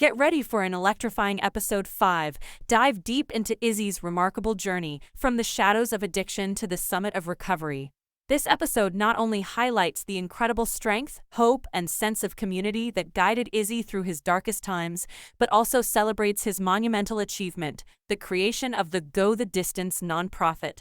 Get ready for an electrifying episode 5. Dive deep into Izzy's remarkable journey, from the shadows of addiction to the summit of recovery. This episode not only highlights the incredible strength, hope, and sense of community that guided Izzy through his darkest times, but also celebrates his monumental achievement, the creation of the Go the Distance nonprofit.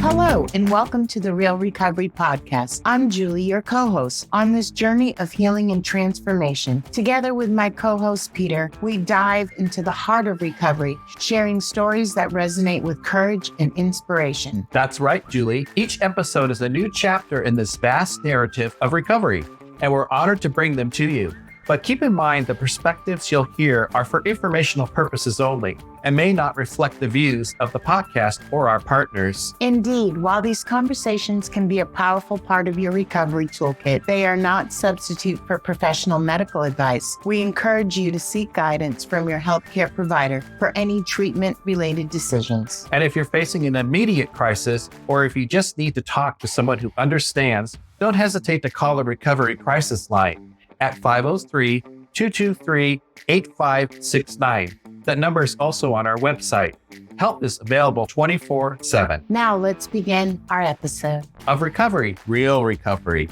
Hello, and welcome to the Real Recovery Podcast. I'm Julie, your co-host. On this journey of healing and transformation, together with my co-host Peter, we dive into the heart of recovery, sharing stories that resonate with courage and inspiration. That's right, Julie. Each episode is a new chapter in this vast narrative of recovery, and we're honored to bring them to you. But keep in mind, the perspectives you'll hear are for informational purposes only and may not reflect the views of the podcast or our partners. Indeed, while these conversations can be a powerful part of your recovery toolkit, they are not substitute for professional medical advice. We encourage you to seek guidance from your healthcare provider for any treatment-related decisions. And if you're facing an immediate crisis, or if you just need to talk to someone who understands, don't hesitate to call the Recovery Crisis Line at 503-223-8569. That number is also on our website. Help is available 24/7. Now let's begin our episode Of recovery, real recovery.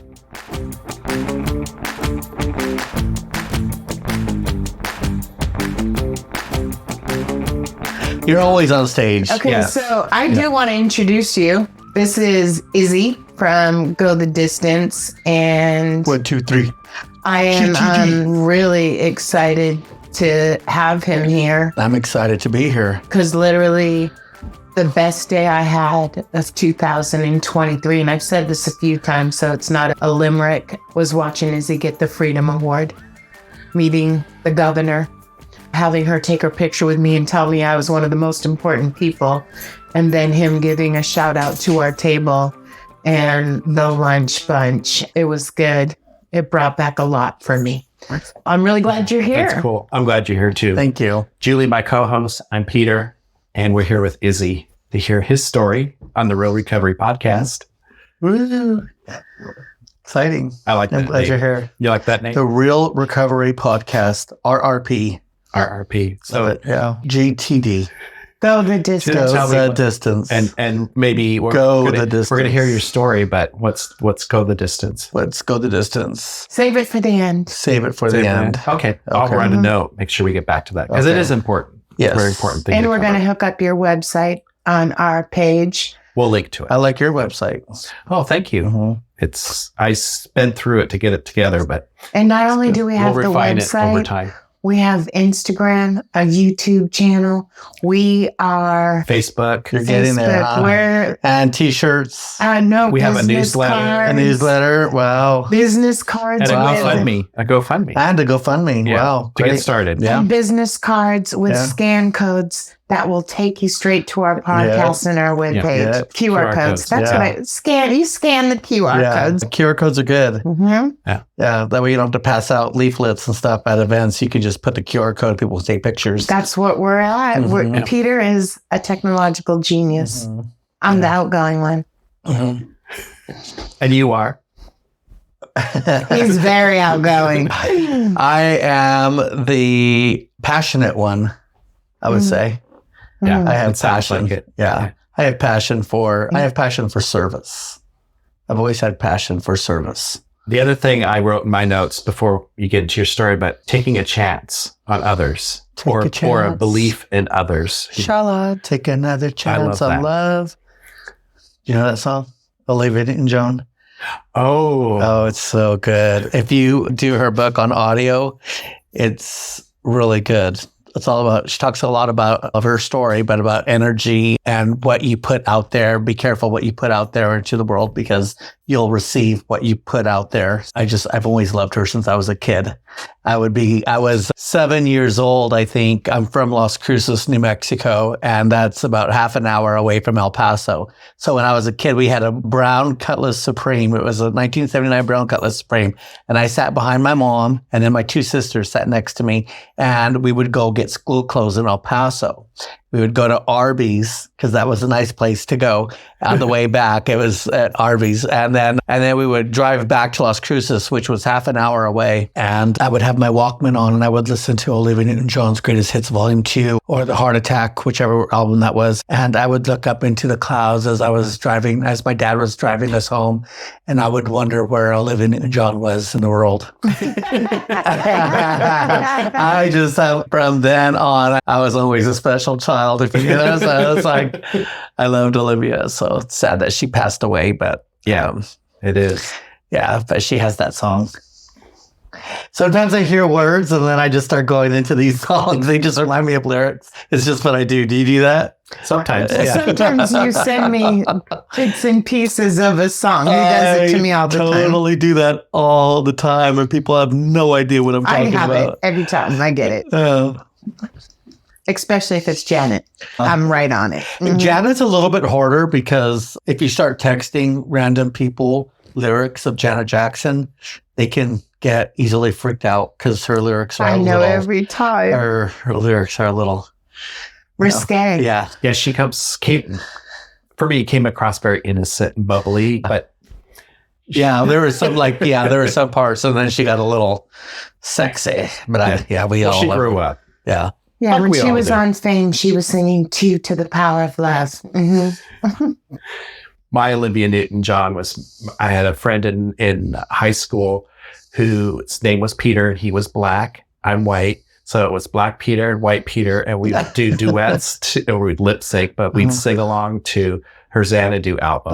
You're always on stage. Okay, Yes. so I do want to introduce you. This is Izzy from Go the Distance, and 1, 2, 3. I am really excited to have him here I'm excited to be here. because literally the best day I had of 2023, and I've said this a few times, so it's not a limerick, was watching Izzy get the Freedom Award, meeting the governor, having her take her picture with me and tell me I was one of the most important people, and then him giving a shout out to our table and the lunch bunch. It was good. It brought back a lot for me. I'm really glad you're here. That's cool. I'm glad you're here too. Thank you. Julie, my co-host, I'm Peter, and we're here with Izzy to hear his story on the Real Recovery Podcast. Woo. Exciting. I like that I'm glad name. you're here. You like that name? The Real Recovery Podcast, RRP. RRP. So yeah. GTD. Go the distance. Tell Go me the what- distance. and maybe we're Go gonna, the distance. We're going to hear your story, but what's go the distance? Let's go the distance. Save it for the end. Save it for the end. Okay. I'll Okay. write a note. Make sure we get back to that because it Okay. is important. Yes. Very important thing. And to we're going to cover. hook up your website on our page. We'll link to it. I like your website. Oh, thank you. Mhm. I spent through it to get it together, but And not only do we have we'll the refine it over website, time. we have Instagram, a YouTube channel. We are Facebook. You're getting there. Facebook. Huh? We're And t-shirts. no We have a business newsletter. A cards, newsletter. Wow. business cards, And a with- GoFundMe. A GoFundMe. And a GoFundMe. Yeah, Wow. to Great. get started. Yeah. and business cards with Yeah. scan codes that will take you straight to our podcast and our webpage. Yeah. QR QR codes. codes. That's Yeah. what I scan. You scan the QR Yeah. codes. The QR codes are good. Mm-hmm. Yeah, that way you don't have to pass out leaflets and stuff at events. You can just put the QR code, people will take pictures. That's what we're at. Mhm. Peter is a technological genius. Mhm. I'm the outgoing one. Mhm. And you are. He's very outgoing. I am the passionate one, I would say. Yeah. I have It sounds passion. like it. Yeah. I have passion for service. I've always had passion for service. The other thing I wrote in my notes before you get into your story, but taking a chance on others Take or a a chance. belief in others. Inshallah, take another chance love on that. love. You know that song? Olivia Newton-John? Oh, Oh, it's so good. If you do her book on audio, it's really good. It's all about, she talks a lot about of her story, but about energy and what you put out there. Be careful what you put out there into the world because you'll receive what you put out there. I've always loved her since I was a kid. I was 7 years old, I think. I'm from Las Cruces, New Mexico, and that's about half an hour away from El Paso. So when I was a kid, we had a brown Cutlass Supreme. It was a 1979 brown Cutlass Supreme. And I sat behind my mom, and then my two sisters sat next to me, and we would go get school clothes in El Paso. We would go to Arby's because that was a nice place to go. On the way back, it was at Arby's. And then we would drive back to Las Cruces, which was half an hour away. And I would have my Walkman on and I would listen to Olivia Newton-John's Greatest Hits Volume 2 or The Heart Attack, whichever album that was. And I would look up into the clouds as my dad was driving us home. And I would wonder where Olivia Newton-John was in the world. I just, from then on, I was always a special child, if you know. So it's like, I loved Olivia. So it's sad that she passed away, but Yeah, it is. yeah, but she has that song. Sometimes I hear words and then I just start going into these songs. They just remind me of lyrics. It's just what I do. Do you do that? Sometimes. Sometimes you send me bits and pieces of a song. He does it to me all the time. I totally do that all the time, and people have no idea what I'm talking I have about. it every time. I get it. Especially if it's Janet. I'm right on it. Mhm. Janet's a little bit harder because if you start texting random people lyrics of Janet Jackson, they can get easily freaked out because her lyrics are I know every time. her lyrics are a little Risque. yeah. Yeah, for me, came across very innocent and bubbly, but Yeah, there were some parts, and then she got a little sexy. But she grew up. Yeah. Yeah, Like when we she all was do. on Fame, she was singing "Two to the Power of Love." Hmm. My Olivia Newton-John I had a friend in high school whose name was Peter. He was black. I'm white. So it was Black Peter and White Peter. And we would do duets or we'd lip sync, but we'd sing along to her Xanadu album.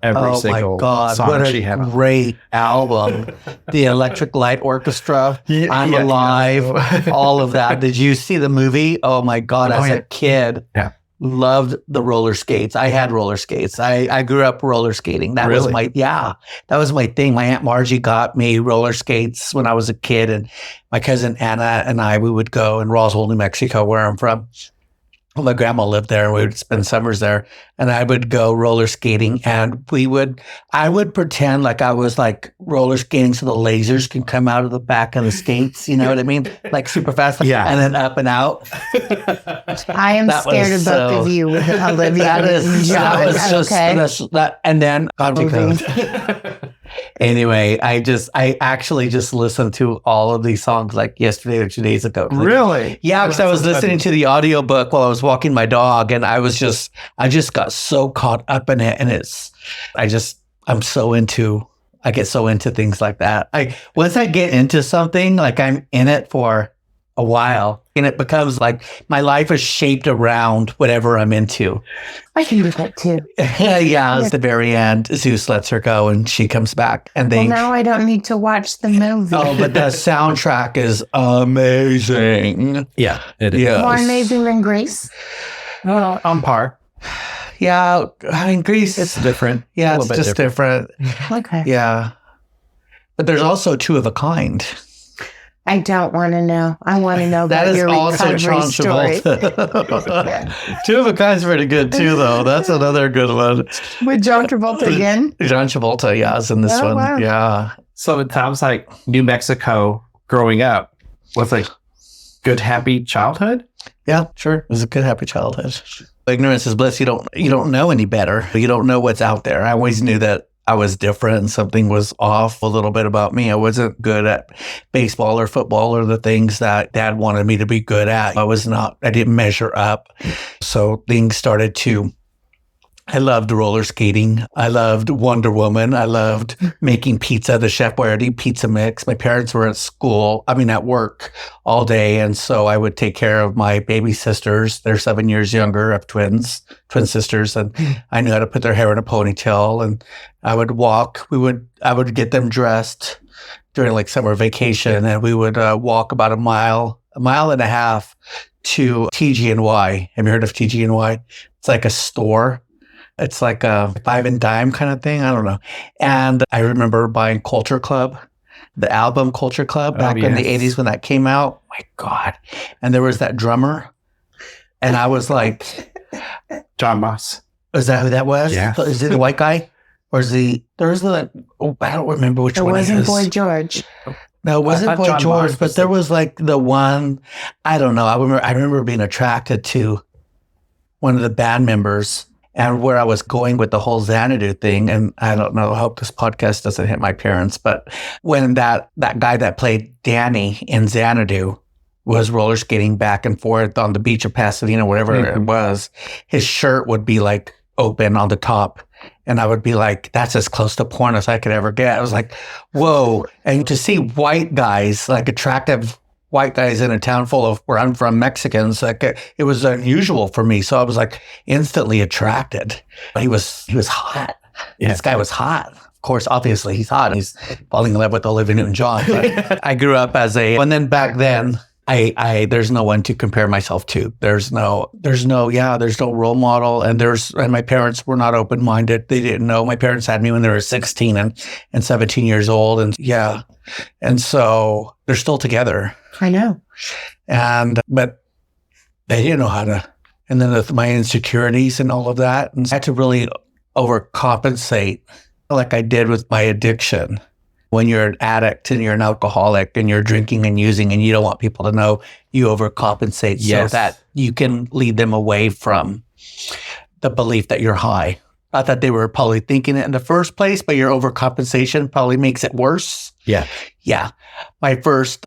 Every single song what a she had. great album. The Electric Light Orchestra, I'm Alive, all of that. Did you see the movie? Oh my God, as a kid. Yeah. Loved the roller skates. I had roller skates. I grew up roller skating. That was that was my thing. My Aunt Margie got me roller skates when I was a kid, and my cousin Anna and we would go in Roswell, New Mexico, where I'm from. Well, my grandma lived there, and we would spend summers there. And I would go roller skating, and I would pretend like I was like roller skating so the lasers can come out of the back of the skates. You know what I mean? Like super fast. Yeah. And then up and out. I am That scared was of both so- of you with Olivia That Newton-John. was just that. And then anyway, I actually just listened to all of these songs like yesterday or 2 days ago. Like, Really? yeah, because I was listening to the audiobook while I was walking my dog, and I just got so caught up in it, and I get so into things like that. Once I get into something, like I'm in it for a while, and it becomes like my life is shaped around whatever I'm into. I can do that too. Yeah, at the very end, Zeus lets her go, and she comes back, and Well, now I don't need to watch the movie. oh, but the soundtrack is amazing. Yeah, it is. Yes. More amazing than Grace. On par. Yeah, I mean, Grease. It's different. Yeah, A it's little bit just different. Okay. Yeah. But there's also Two of a Kind. I don't want to know. I want to know That about is your also recovery John story. Travolta. Two of a Kind's pretty good too, though. That's another good one. With John Travolta again? John Travolta, yeah, is in this Oh, one. wow. Yeah. So it sounds like New Mexico growing up was a good, happy childhood. Yeah, sure. It was a good, happy childhood. Ignorance is bliss. You don't know any better. You don't know what's out there. I always knew that I was different and something was off a little bit about me. I wasn't good at baseball or football or the things that Dad wanted me to be good at. I didn't measure up. So things started to I loved roller skating. I loved Wonder Woman. I loved making pizza. The chef would eat pizza mix. My parents were at work all day. And so I would take care of my baby sisters. They're 7 years younger. I have twin sisters. And I knew how to put their hair in a ponytail. And I would walk. I would get them dressed during like summer vacation. And we would walk about a mile and a half to TG&Y. Have you heard of TG&Y? It's like a store. It's like a 5 and dime kind of thing. I don't know. And I remember buying Culture Club, the album Culture Club back in the 80s when that came out. My God. And there was that drummer. And I was like, John Moss. is that who that was? Yeah. Is it the white guy? Or is I don't remember which one it is. It wasn't Boy George. No, it wasn't Boy John George, Moss but there was like the one, I don't know. I remember being attracted to one of the band members. And where I was going with the whole Xanadu thing, and I don't know, I hope this podcast doesn't hit my parents, but when that guy that played Danny in Xanadu was roller skating back and forth on the beach of Pasadena, whatever it was, his shirt would be like open on the top. And I would be like, that's as close to porn as I could ever get. I was like, whoa. And to see white guys, like attractive white guys in a town full of, where I'm from, Mexicans, like it was unusual for me. So I was like instantly attracted. But he was hot. Yeah. This guy was hot. Of course, obviously he's hot. He's falling in love with Olivia Newton-John. But I grew up and then back then, there's no one to compare myself to. There's no role model. And my parents were not open-minded. They didn't know. My parents had me when they were 16 and 17 years old. And so they're still together. I know. But they didn't know how to. And then with my insecurities and all of that, and I had to really overcompensate like I did with my addiction. When you're an addict and you're an alcoholic and you're drinking and using and you don't want people to know, you overcompensate so that you can lead them away from the belief that you're high. Not that they were probably thinking it in the first place, but your overcompensation probably makes it worse. Yeah. Yeah. My first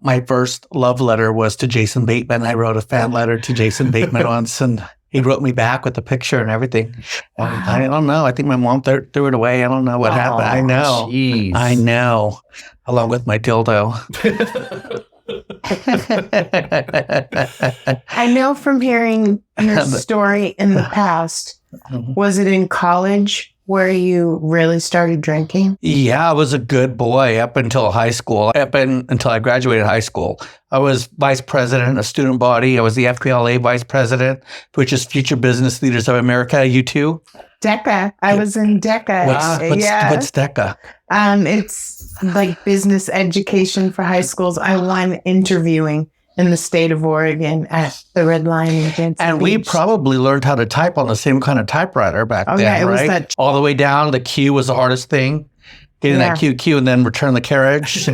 love letter was to Jason Bateman. I wrote a fan letter to Jason Bateman once, and he wrote me back with a picture and everything. And I don't know. I think my mom threw it away. I don't know what happened. I know. Geez. I know. Along with my dildo. I know from hearing your story in the past, was it in college where you really started drinking? Yeah, I was a good boy up until high school, until I graduated high school. I was vice president of student body. I was the FPLA vice president, which is Future Business Leaders of America. You too? DECA. I was in DECA. What's DECA? It's like business education for high schools. I won interviewing in the state of Oregon at the Red Lion in Jensen And Beach. we probably learned how to type on the same kind of typewriter back then, yeah, it right? was that. All the way down, the Q was the hardest thing. Getting that QQ and then return the carriage.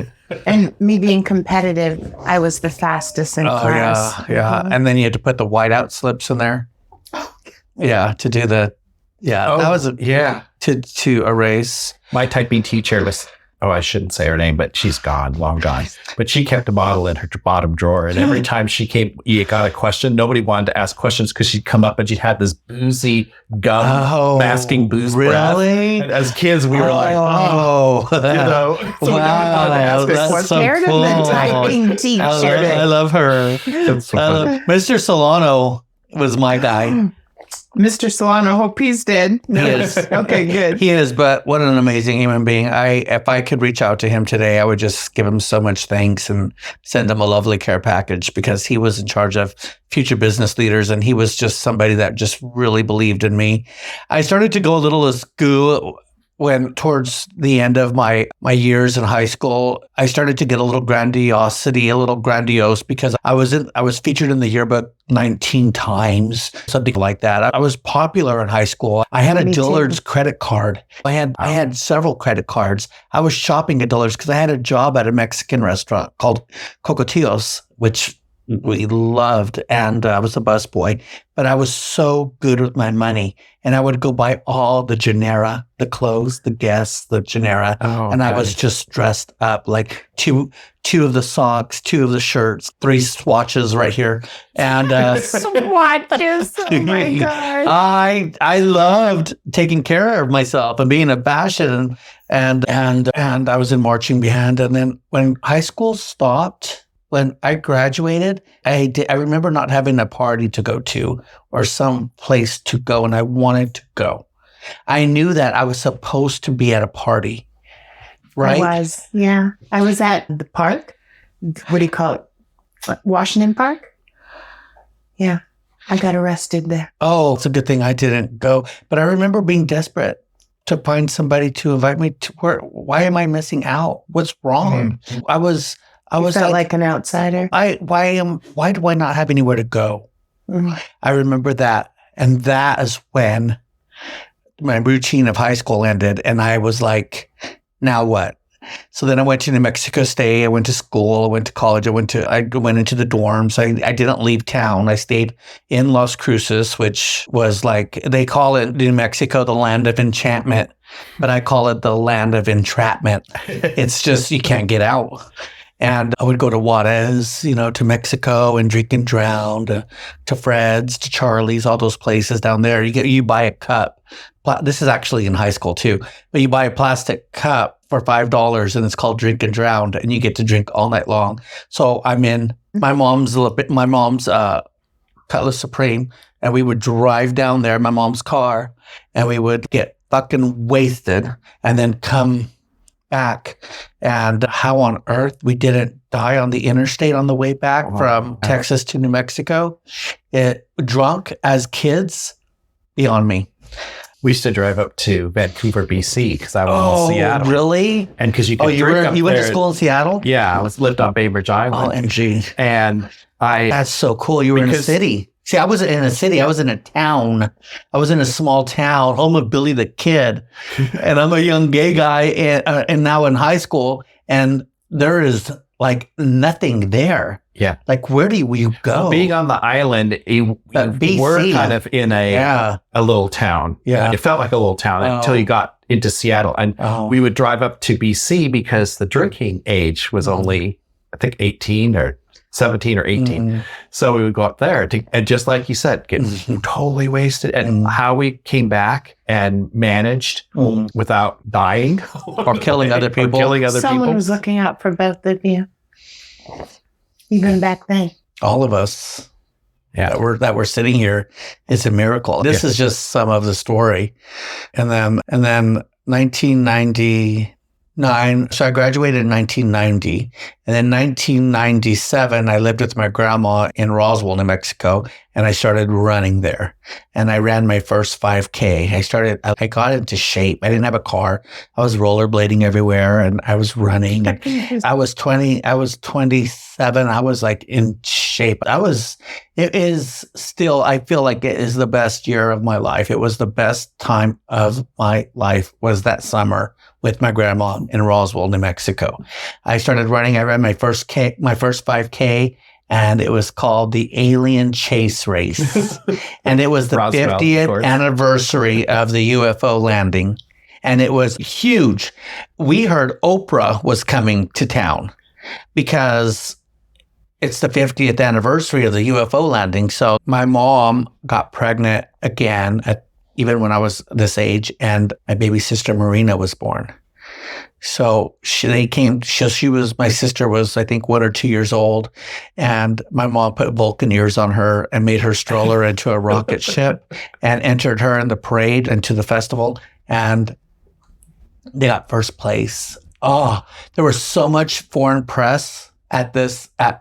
And me being competitive, I was the fastest in class. Yeah. And then you had to put the whiteout slips in there. Yeah, to do the, that was to erase. My typing teacher was, I shouldn't say her name, but she's gone, long gone. But she kept a bottle in her bottom drawer. And every time you got a question, nobody wanted to ask questions because she'd come up and she'd have this boozy gum masking booze breath. Really? And as kids, we were like, wow. So That's so Scared cool. of the typing teacher. I love her. Mr. Solano was my guy. Mr. Solano, hope he's dead. He is. Okay, good. He is, but what an amazing human being. If I could reach out to him today, I would just give him so much thanks and send him a lovely care package because he was in charge of Future Business Leaders and he was just somebody that just really believed in me. I started to go a little askew when towards the end of my years in high school, I started to get a little grandiose because I was featured in the yearbook 19 times, something like that. I was popular in high school. I had a Dillard's credit card. I had several credit cards. I was shopping at Dillard's because I had a job at a Mexican restaurant called Cocotillos, which we loved, and I was a busboy, but I was so good with my money, and I would go buy all the genera, the clothes, the Guess, the genera, and I was just dressed up like two of the socks, 2 of the shirts, 3 swatches right here, and swatches. Oh my god! I loved taking care of myself and being a fashion, and I was in marching band, and then when high school stopped. When I graduated, I remember not having a party to go to or some place to go, and I wanted to go. I knew that I was supposed to be at a party, right? I was at the park. What do you call it? Washington Park? Yeah. I got arrested there. Oh, it's a good thing I didn't go. But I remember being desperate to find somebody to invite me to where. Why am I missing out? What's wrong? I was Felt like an outsider. Why do I not have anywhere to go? I remember that. And that is when my routine of high school ended. And I was like, now what? So then I went to New Mexico State. I went to school. I went to college. I went into the dorms. I didn't leave town. I stayed in Las Cruces, which was like, they call it New Mexico, the land of enchantment, but I call it the land of entrapment. It's just, you can't get out. And I would go to Juarez, to Mexico and drink and drown, to Fred's, to Charlie's, all those places down there. You buy a cup. This is actually in high school too, but you buy a plastic cup for $5 and it's called Drink and Drown, and you get to drink all night long. So I'm in my mom's Cutlass Supreme, and we would drive down there, my mom's car, and we would get fucking wasted and then come back. And how on earth we didn't die on the interstate on the way back from Texas to New Mexico, drunk as kids, beyond me. We used to drive up to Vancouver, BC, because I was in Seattle. Really? And because you could you went to school in Seattle? Yeah, I lived on Bainbridge Island. OMG. And that's so cool. You were in a city. See, I wasn't in a city. I was in a town. I was in a small town, home of Billy the Kid. And I'm a young gay guy and now in high school. And there is like nothing there. Yeah. Like, where do you go? Well, being on the island, you were kind of in a little town. Yeah. It felt like a little town until you got into Seattle. And we would drive up to BC because the drinking age was only, I think, 18 or 17 or 18. So we would go up there and just like you said, get totally wasted. And how we came back and managed without dying or killing other people. Someone was looking out for both of you. Even back then. All of us that we're sitting here, it's a miracle. This is just some of the story. And then 1999, so I graduated in 1990. And then 1997, I lived with my grandma in Roswell, New Mexico, and I started running there. And I ran my first 5K. I got into shape. I didn't have a car. I was rollerblading everywhere and I was running. I was 27. I was like in shape. It is still, I feel like it is the best year of my life. It was the best time of my life was that summer with my grandma in Roswell, New Mexico. I started running. I ran my first 5K, and it was called the Alien Chase Race. And it was the 50th anniversary of the UFO landing. And it was huge. We heard Oprah was coming to town because it's the 50th anniversary of the UFO landing. So my mom got pregnant again even when I was this age, and my baby sister Marina was born. So my sister was, I think, 1 or 2 years old, and my mom put Vulcan ears on her and made her stroll her into a rocket ship and entered her in the parade and to the festival, and they got first place. Oh, there was so much foreign press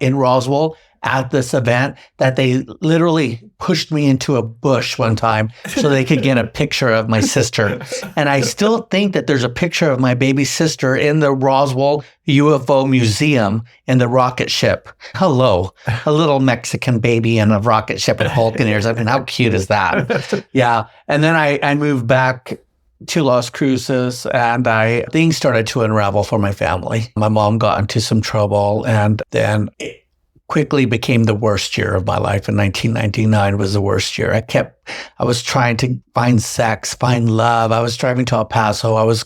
in Roswell at this event that they literally pushed me into a bush one time so they could get a picture of my sister. And I still think that there's a picture of my baby sister in the Roswell UFO Museum in the rocket ship. Hello, a little Mexican baby in a rocket ship with Vulcan ears. I mean, how cute is that? Yeah. And then I moved back to Las Cruces, and things started to unravel for my family. My mom got into some trouble, and then it quickly became the worst year of my life. In 1999 was the worst year. I was trying to find sex, find love. I was driving to El Paso. I was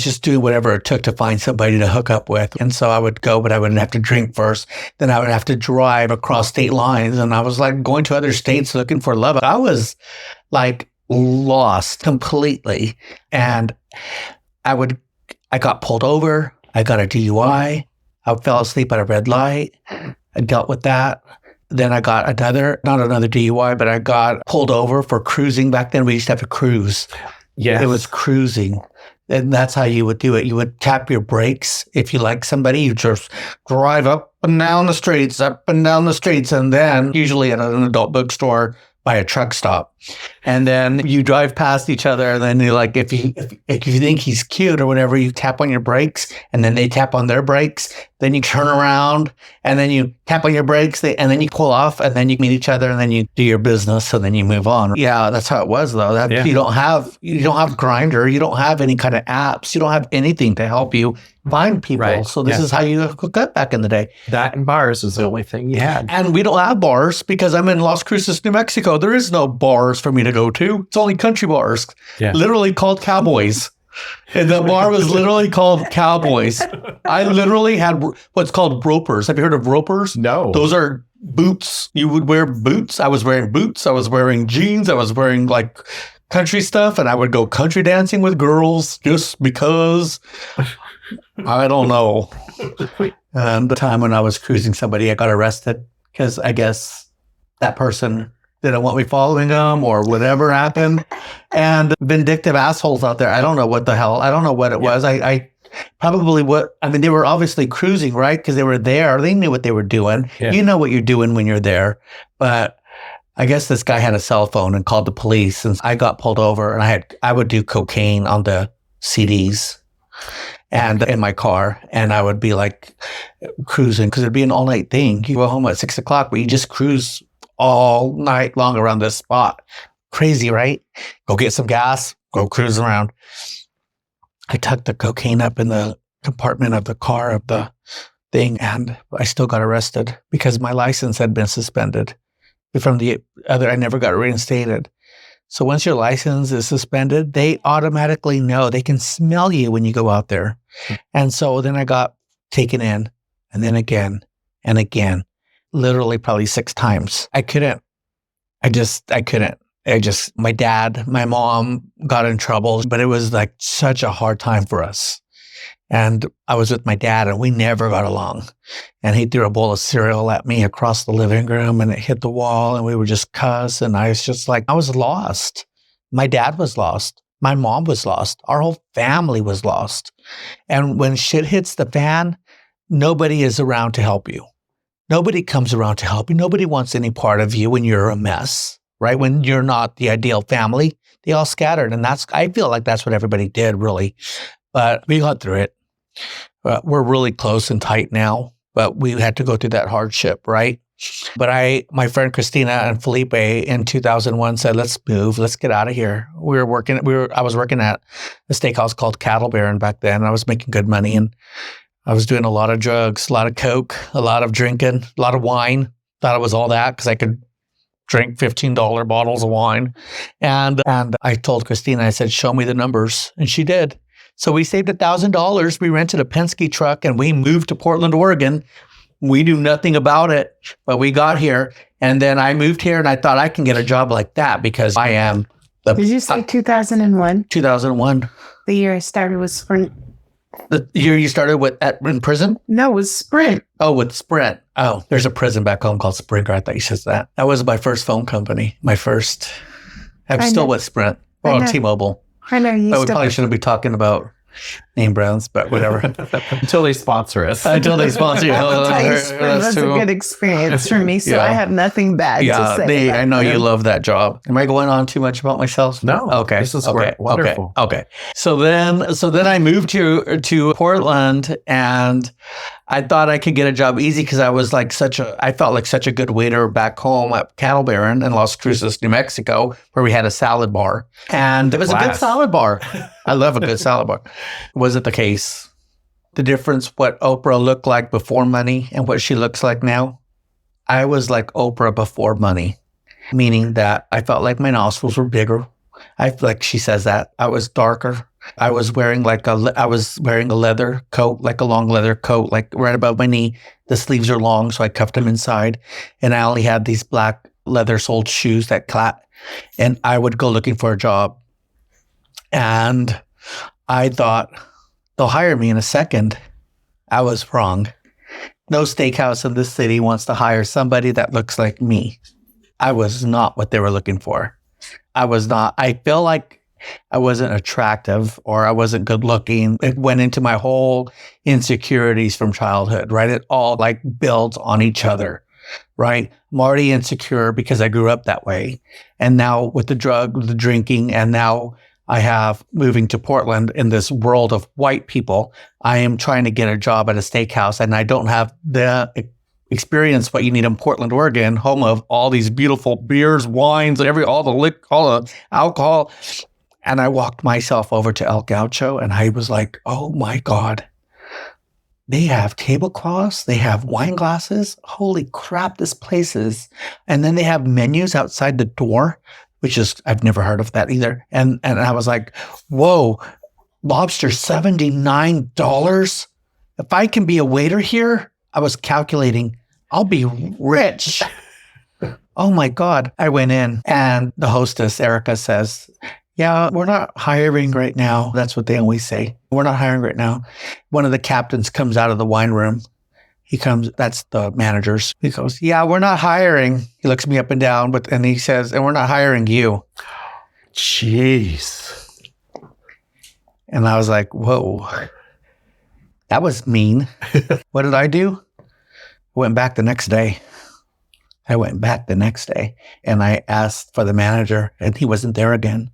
just doing whatever it took to find somebody to hook up with. And so I would go, but I wouldn't have to drink first. Then I would have to drive across state lines. And I was like going to other states looking for love. I was like lost completely. And I got pulled over. I got a DUI. I fell asleep at a red light. I dealt with that. Then I got not another DUI, but I got pulled over for cruising. Back then we used to have a cruise. Yeah. It was cruising. And that's how you would do it. You would tap your brakes. If you like somebody, you just drive up and down the streets, and then usually at an adult bookstore by a truck stop. And then you drive past each other, and then you like, if you think he's cute or whatever, you tap on your brakes, and then they tap on their brakes. Then you turn around, and then you tap on your brakes, and then you pull off, and then you meet each other, and then you do your business, and then you move on. Yeah, that's how it was though. You don't have Grindr, you don't have any kind of apps, you don't have anything to help you find people. Right. So this is how you hook up back in the day. That and bars was the only thing you had. And we don't have bars because I'm in Las Cruces, New Mexico. There is no bars for me to go to. It's only country bars, literally called Cowboys. And the bar was literally called Cowboys. I literally had what's called ropers. Have you heard of ropers? No. Those are boots. You would wear boots. I was wearing boots. I was wearing jeans. I was wearing like country stuff. And I would go country dancing with girls just because. I don't know. And the time when I was cruising somebody, I got arrested because I guess that person didn't want me following them or whatever happened. And vindictive assholes out there. I don't know what the hell. I don't know what it was. I probably they were obviously cruising, right? Because they were there. They knew what they were doing. Yeah. You know what you're doing when you're there. But I guess this guy had a cell phone and called the police. And I got pulled over, and I would do cocaine on the CDs. And in my car, and I would be like cruising because it'd be an all night thing. You go home at 6 o'clock, but you just cruise all night long around this spot. Crazy, right? Go get some gas, go cruise around. I tucked the cocaine up in the compartment of the car of the thing, and I still got arrested because my license had been suspended. From the other, I never got reinstated. So once your license is suspended, they automatically know. They can smell you when you go out there. And so then I got taken in, and then again and again, literally probably 6 times. I couldn't. My dad, my mom got in trouble, but it was like such a hard time for us. And I was with my dad, and we never got along. And he threw a bowl of cereal at me across the living room, and it hit the wall, and we would just cuss. And I was just like, I was lost. My dad was lost. My mom was lost. Our whole family was lost. And when shit hits the fan, nobody is around to help you. Nobody comes around to help you. Nobody wants any part of you when you're a mess, right? When you're not the ideal family, they all scattered. And I feel like that's what everybody did, really. But we got through it. We're really close and tight now, but we had to go through that hardship, right? But my friend Christina and Felipe in 2001 said, let's move, let's get out of here. I was working at a steakhouse called Cattle Baron back then. I was making good money, and I was doing a lot of drugs, a lot of coke, a lot of drinking, a lot of wine. Thought it was all that because I could drink $15 bottles of wine. And I told Christina, I said, show me the numbers. And she did. So we saved $1,000. We rented a Penske truck, and we moved to Portland, Oregon. We knew nothing about it, but we got here. And then I moved here, and I thought I can get a job like that because I am. Did you say 2001? 2001. The year I started with Sprint. The year you started in prison? No, it was Sprint. Oh, with Sprint. Oh, there's a prison back home called Springer. I thought you said that. That was my first phone company. I'm still with Sprint. Or T-Mobile. I know you. But we probably shouldn't be talking about name brands, but whatever. Until they sponsor us. Until they sponsor you. That's a good experience for me, so I have nothing bad to say. I know you love that job. Am I going on too much about myself? No. Okay. This is wonderful. Okay. So then I moved to Portland, and I thought I could get a job easy because I felt like such a good waiter back home at Cattle Baron in Las Cruces, New Mexico, where we had a salad bar. And it was a good salad bar. I love a good salad bar. Wasn't the case. The difference, what Oprah looked like before money and what she looks like now, I was like Oprah before money, meaning that I felt like my nostrils were bigger. Like she says that. I was darker. I was wearing a leather coat, like a long leather coat, like right above my knee. The sleeves are long, so I cuffed them inside. And I only had these black leather-soled shoes that clap. And I would go looking for a job. And I thought, they'll hire me in a second. I was wrong. No steakhouse in this city wants to hire somebody that looks like me. I was not what they were looking for. I was not. I feel like I wasn't attractive or I wasn't good looking. It went into my whole insecurities from childhood, right? It all like builds on each other, right? I'm already insecure because I grew up that way. And now with the drug, the drinking, and now I have moving to Portland in this world of white people. I am trying to get a job at a steakhouse and I don't have the experience what you need in Portland, Oregon, home of all these beautiful beers, wines, all the alcohol. And I walked myself over to El Gaucho and I was like, oh my God, they have tablecloths, they have wine glasses. Holy crap, this place is. And then they have menus outside the door, which is, I've never heard of that either. And I was like, whoa, lobster, $79? If I can be a waiter here, I was calculating, I'll be rich. Oh my God. I went in and the hostess, Erica, says, yeah, we're not hiring right now. That's what they always say. We're not hiring right now. One of the captains comes out of the wine room. He comes, that's the managers. He goes, yeah, we're not hiring. He looks me up and down, and he says, and we're not hiring you. Jeez. And I was like, whoa, that was mean. What did I do? I went back the next day. And I asked for the manager and he wasn't there again.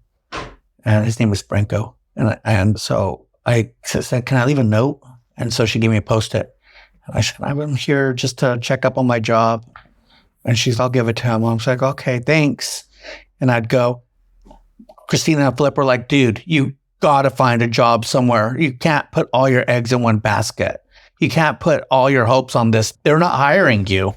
And his name was Franco. And so I said, can I leave a note? And so she gave me a Post-it. And I said, I'm here just to check up on my job. And she's, I'll give it to him. I was like, okay, thanks. And I'd go, Christina and Flip were like, dude, you got to find a job somewhere. You can't put all your eggs in one basket. You can't put all your hopes on this. They're not hiring you.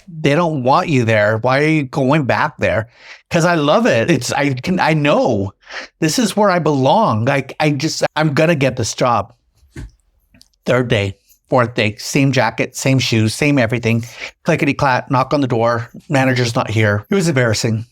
They don't want you there. Why are you going back there? Because I love it. I know this is where I belong. I'm going to get this job. Third day, fourth day, same jacket, same shoes, same everything. Clickety clack, knock on the door. Manager's not here. It was embarrassing,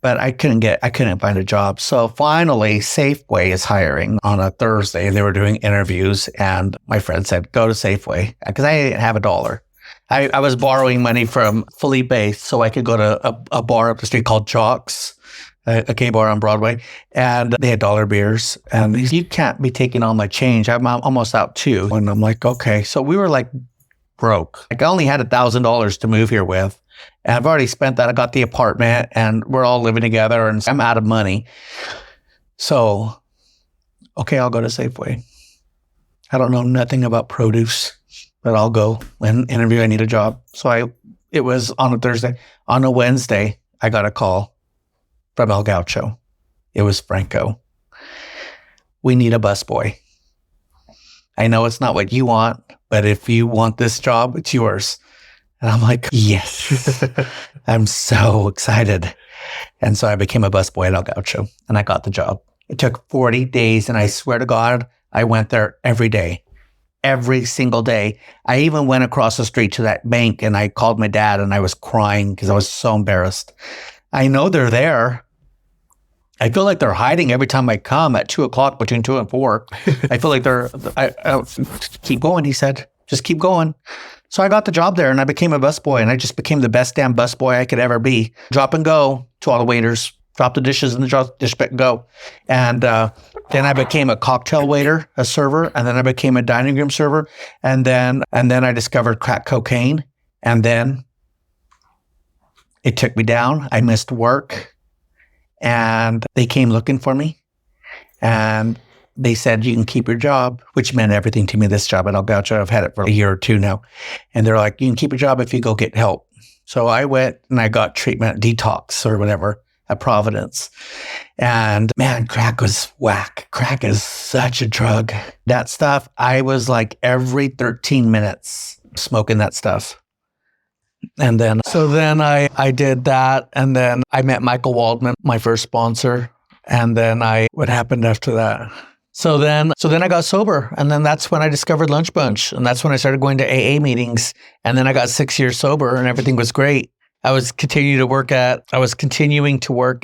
but I couldn't find a job. So finally, Safeway is hiring on a Thursday. They were doing interviews and my friend said, go to Safeway because I didn't have $1. I was borrowing money from Felipe so I could go to a bar up the street called Jocks, a gay bar on Broadway, and they had dollar beers. And he's, you can't be taking all my change. I'm almost out too. And I'm like, okay. So we were like broke. Like I only had $1,000 to move here with. And I've already spent that. I got the apartment and we're all living together and I'm out of money. So, okay, I'll go to Safeway. I don't know nothing about produce, but I'll go and interview. I need a job. So it was on a Thursday. On a Wednesday, I got a call from El Gaucho. It was Franco. We need a busboy. I know it's not what you want, but if you want this job, it's yours. And I'm like, yes, I'm so excited. And so I became a busboy at El Gaucho and I got the job. It took 40 days. And I swear to God, I went there every day. Every single day. I even went across the street to that bank and I called my dad and I was crying because I was so embarrassed. I know they're there. I feel like they're hiding every time I come at 2:00 between 2 and 4. I feel like I keep going, he said. Just keep going. So I got the job there and I became a busboy and I just became the best damn busboy I could ever be. Drop and go to all the waiters. Drop the dishes in the dish pit and go. And then I became a cocktail waiter, a server, and then I became a dining room server. And then I discovered crack cocaine. And then it took me down. I missed work. And they came looking for me. And they said, you can keep your job, which meant everything to me, this job at El Gaucho. I've had it for a year or two now. And they're like, you can keep your job if you go get help. So I went and I got treatment, detox or whatever, at Providence. And man, crack was whack. Crack is such a drug. That stuff, I was like every 13 minutes smoking that stuff. And then, I did that. And then I met Michael Waldman, my first sponsor. And then what happened after that? So then I got sober. And then that's when I discovered Lunch Bunch. And that's when I started going to AA meetings. And then I got 6 years sober and everything was great. I was continuing to work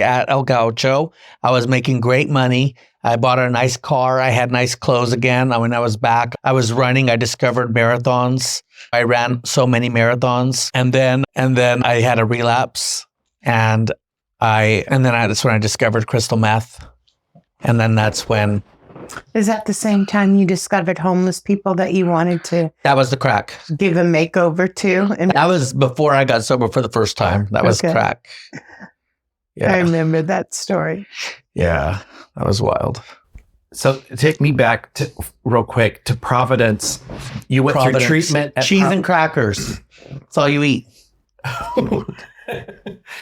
at El Gaucho. I was making great money. I bought a nice car. I had nice clothes again. When I was back, I was running. I discovered marathons. I ran so many marathons. And then I had a relapse. That's when I discovered crystal meth. And then that's when Is that the same time you discovered homeless people that you wanted to that was the crack. give a makeover to? And That was before I got sober for the first time. That was Okay. crack. I Yeah. remember that story. Yeah. That was wild. So take me back to real quick to Providence. You went Providence. through treatment at Cheese and crackers. That's all you eat.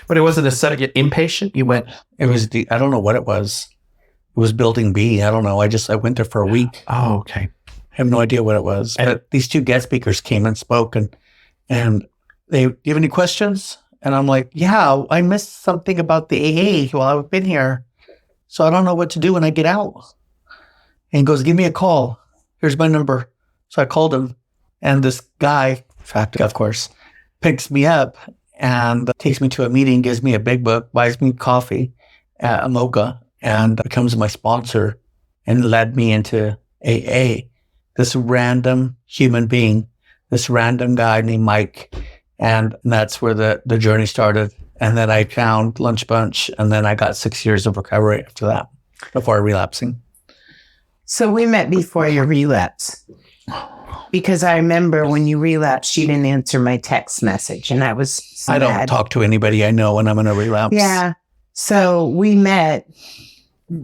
But it wasn't a set of inpatient. You went. It was I don't know what it was. It was building B. I don't know. I went there for a week. Oh, okay. I have no idea what it was. But these two guest speakers came and spoke and they, do you have any questions? And I'm like, yeah, I missed something about the AA while I've been here. So I don't know what to do when I get out. And he goes, give me a call. Here's my number. So I called him. And this guy, of course, picks me up and takes me to a meeting, gives me a big book, buys me coffee, a mocha, and becomes my sponsor and led me into AA. This random human being, this random guy named Mike. And that's where the journey started. And then I found Lunch Bunch, and then I got 6 years of recovery after that, before relapsing. So we met before your relapse. Because I remember when you relapsed, you didn't answer my text message, and I was sad. I don't talk to anybody I know when I'm in a relapse. Yeah. So we met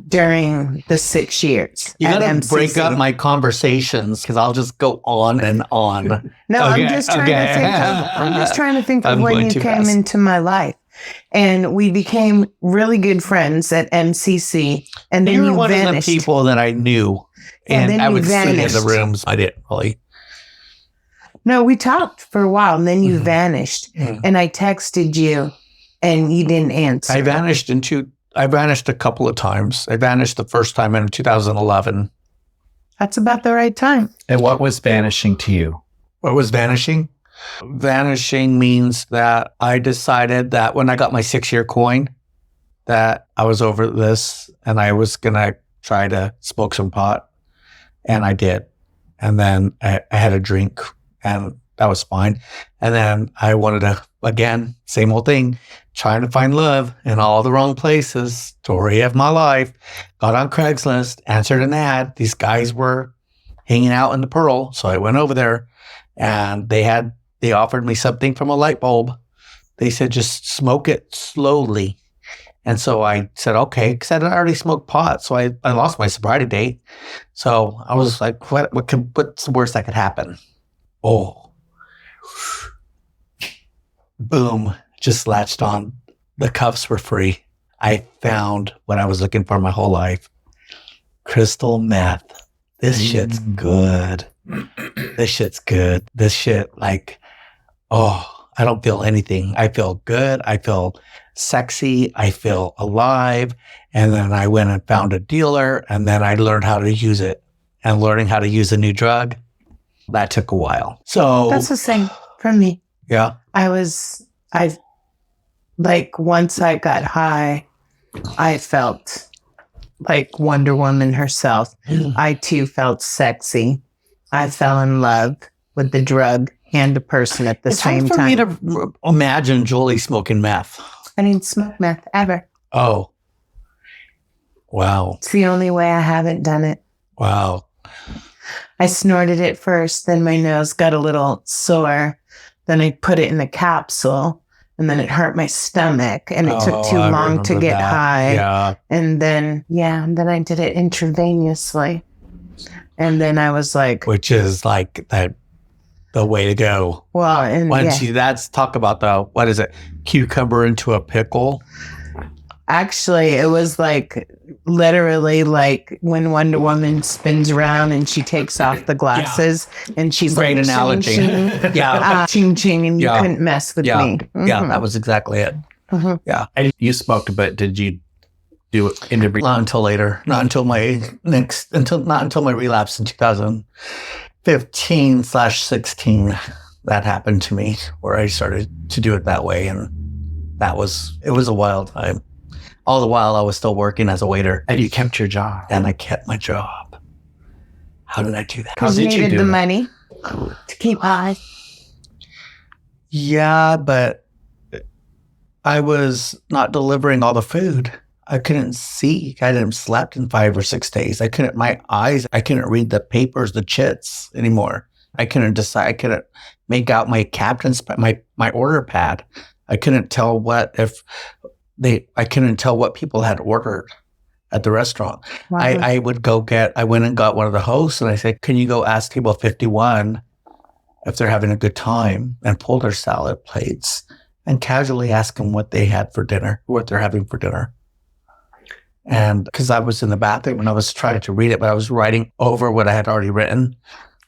during the 6 years. You at gotta MCC. break up my conversations because I'll just go on and on. No, Okay, I'm just trying to think I'm just trying to think of I'm when going you too came fast. into my life. And we became really good friends at MCC. And then You were you one vanished. of the people that I knew. And And then I you would sit in vanished. the rooms. I didn't really. No, we talked for a while, and then you vanished. Mhm. And I texted you, and you didn't answer. I vanished a couple of times. I vanished the first time in 2011. That's about the right time. And what was vanishing to you? What was vanishing? Vanishing means that I decided that when I got my 6-year coin, that I was over this and I was going to try to smoke some pot. And I did. And then I had a drink and that was fine. And then I wanted to, again, same old thing, trying to find love in all the wrong places. Story of my life. Got on Craigslist, answered an ad. These guys were hanging out in the Pearl. So I went over there and they offered me something from a light bulb. They said, just smoke it slowly. And so I said, okay, because I already smoked pot. So I lost my sobriety date. So I was like, what's the worst that could happen? Oh, boom, just latched on. The cuffs were free. I found what I was looking for my whole life. Crystal meth. This shit's good. This shit's good. This shit, like, oh, I don't feel anything. I feel good. I feel sexy. I feel alive. And then I went and found a dealer, and then I learned how to use it. And learning how to use a new drug, that took a while. So That's the same for me. yeah. Once I got high, I felt like Wonder Woman herself. I too felt sexy. I fell in love with the drug and the person at the It's same hard for time. me to imagine Julie smoking meth. I didn't smoke meth ever. Oh. Wow. It's the only way I haven't done it. Wow. I snorted it first, then my nose got a little sore. Then I put it in a capsule, and then it hurt my stomach, and it took too I long to remember get that. high. Yeah. And then I did it intravenously. And then I was like, Which is like the way to go. well, and Once that's talk about what is it? Cucumber into a pickle. actually, it was like literally like when Wonder Woman spins around and she takes off the glasses and she's Great like, analogy. ching, ching, Yeah. ching, ching, and you Yeah. couldn't mess with Yeah. me. Yeah, Mhm. that was exactly it. Mhm. Yeah. And you smoked, but did you do it in the Not until later. Not until my relapse in 2015/16. That happened to me where I started to do it that way. And it was a wild time. All the while I was still working as a waiter. and you kept your job? And I kept my job. How did I do that? How Because you did you needed do the that? money to keep high. Yeah, but I was not delivering all the food. I couldn't see. I hadn't slept in 5 or 6 days. I couldn't read the papers, the chits anymore. I couldn't decide. I couldn't make out my my order pad. I couldn't tell I couldn't tell what people had ordered at the restaurant. Wow. I went and got one of the hosts and I said, can you go ask table 51 if they're having a good time, and pull their salad plates and casually ask them what they had for dinner, what they're having for dinner. And because I was in the bathroom and I was trying to read it, but I was writing over what I had already written.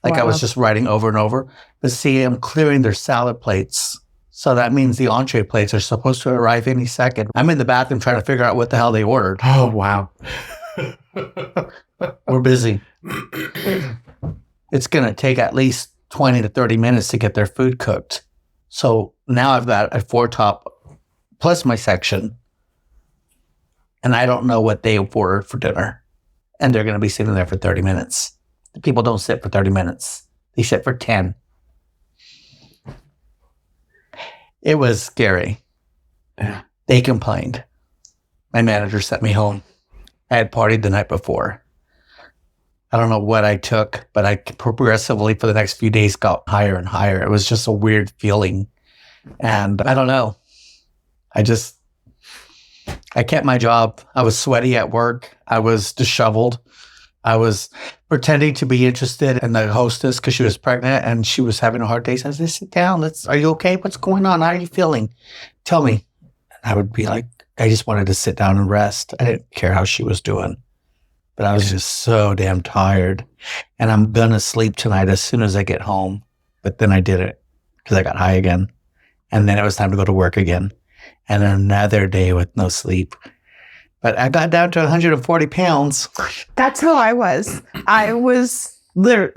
I was just writing over and over. But see, I'm clearing their salad plates. So that means the entree plates are supposed to arrive any second. I'm in the bathroom trying to figure out what the hell they ordered. Oh, wow. We're busy. It's going to take at least 20 to 30 minutes to get their food cooked. So now I've got a 4-top plus my section. And I don't know what they ordered for dinner. And they're going to be sitting there for 30 minutes. People don't sit for 30 minutes. They sit for 10. It was scary. Yeah. They complained. My manager sent me home. I had partied the night before. I don't know what I took, but I progressively for the next few days got higher and higher. It was just a weird feeling. And I don't know. I kept my job. I was sweaty at work. I was disheveled. I was pretending to be interested in the hostess because she was pregnant and she was having a hard day. So I said, sit down. Are you okay? What's going on? How are you feeling? Tell me. And I would be like, I just wanted to sit down and rest. I didn't care how she was doing. But I was just so damn tired. And I'm going to sleep tonight as soon as I get home. But then I did it because I got high again. And then it was time to go to work again. And another day with no sleep. But I got down to 140 pounds. That's how I was. I was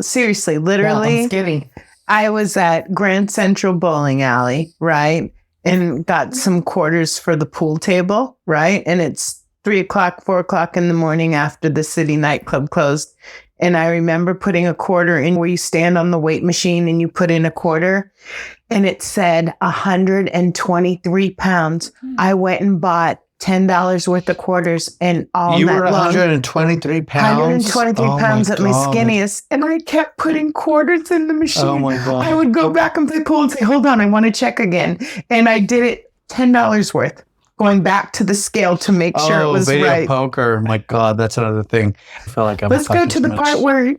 seriously, literally. I'm skinny. I was at Grand Central Bowling Alley, right? And got some quarters for the pool table, right? And it's 3 o'clock, 4 o'clock in the morning after the city nightclub closed. And I remember putting a quarter in where you stand on the weight machine and you put in a quarter. And it said 123 pounds. I went and bought $10 worth of quarters and all you night were 123 pounds? 123 pounds at my skinniest. And I kept putting quarters in the machine. Oh my God. I would go back and play pool and say, hold on, I want to check again. And I did it $10 worth, going back to the scale to make sure it was video right. poker. My God, that's another thing. I feel like I'm Let's go to the part where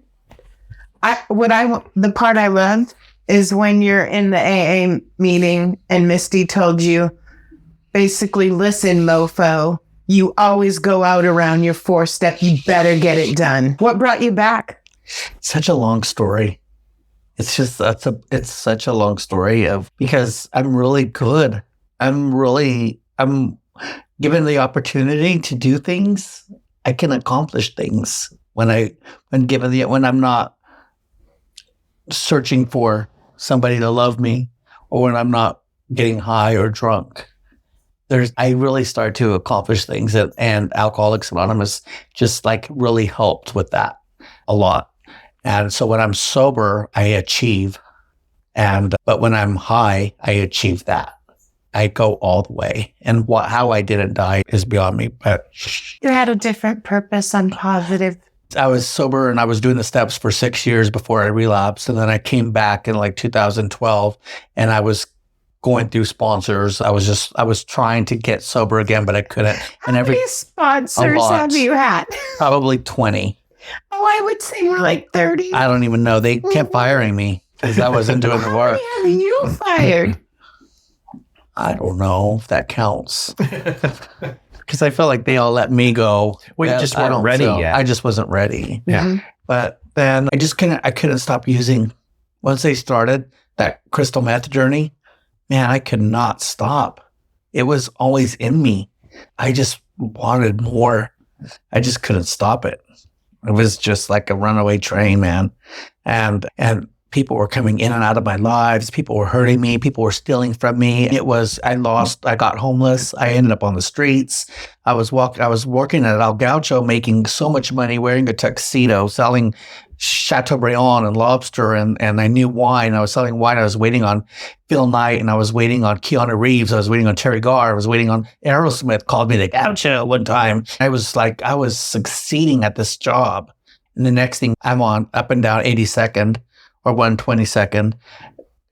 the part I loved is when you're in the AA meeting and Misty told you, basically, listen, mofo, you always go out around your 4-step. You better get it done. What brought you back? Such a long story. It's just, it's such a long story because I'm really good. I'm given the opportunity to do things. I can accomplish things when I'm not searching for somebody to love me or when I'm not getting high or drunk. I really started to accomplish things and Alcoholics Anonymous just like really helped with that a lot. And so when I'm sober, I achieve. But when I'm high, I achieve that. I go all the way. And how I didn't die is beyond me. But You had a different purpose on positive. I was sober and I was doing the steps for 6 years before I relapsed. And then I came back in like 2012 and I was going through sponsors. I was trying to get sober again, but I couldn't. And How many sponsors have you had? Probably 20. Oh, I would say we're like 30. I don't even know. They kept firing me because I wasn't doing the work. How many have you fired? I don't know if that counts. Because I felt like they all let me go. Well, you just weren't ready yet. I just wasn't ready. Yeah. But then I couldn't stop using. Once they started that crystal meth journey, man, I could not stop. It was always in me. I just wanted more. I just couldn't stop it. It was just like a runaway train, man. And people were coming in and out of my lives. People were hurting me. People were stealing from me. I got homeless. I ended up on the streets. I was working at El Gaucho, making so much money, wearing a tuxedo, selling Chateaubriand and lobster, and I knew wine. I was selling wine. I was waiting on Phil Knight, and I was waiting on Keanu Reeves. I was waiting on Terry Garr. I was waiting on Aerosmith called me the gaucho one time. I was succeeding at this job. And the next thing, I'm on up and down 82nd or 122nd,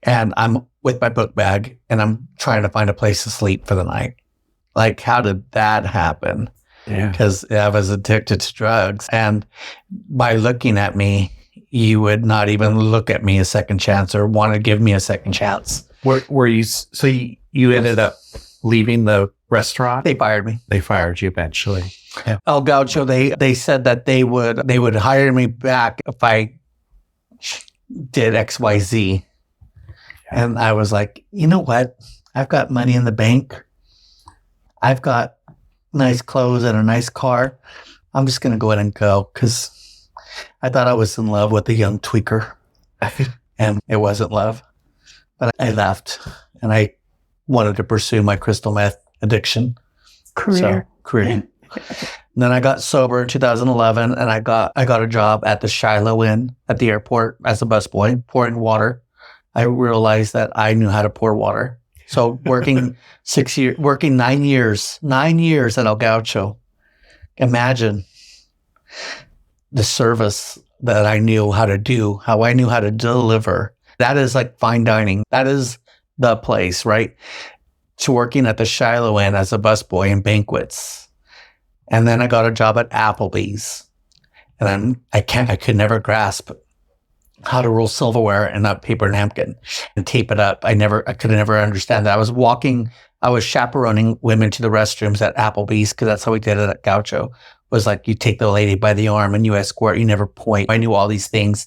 and I'm with my book bag, and I'm trying to find a place to sleep for the night. Like, how did that happen? Yeah. Because I was addicted to drugs. And by looking at me, you would not even look at me a second chance or want to give me a second chance. Were you, so you ended up leaving the restaurant? They fired me. They fired you eventually. Yeah. El Gaucho, they said that they would hire me back if I did XYZ. And I was like, you know what? I've got money in the bank. I've got nice clothes and a nice car. I'm just going to go ahead and go because I thought I was in love with a young tweaker and it wasn't love. But I left and I wanted to pursue my crystal meth addiction. Career. And then I got sober in 2011 and I got a job at the Shiloh Inn at the airport as a busboy pouring water. I realized that I knew how to pour water. So working 9 years at El Gaucho. Imagine the service that I knew how to do, how I knew how to deliver. That is like fine dining. That is the place, right? To working at the Shiloh Inn as a busboy in banquets. And then I got a job at Applebee's. And I could never grasp how to roll silverware in a paper napkin and tape it up. I could never understand that. I was chaperoning women to the restrooms at Applebee's because that's how we did it at Gaucho. Was like you take the lady by the arm and you escort, you never point. I knew all these things.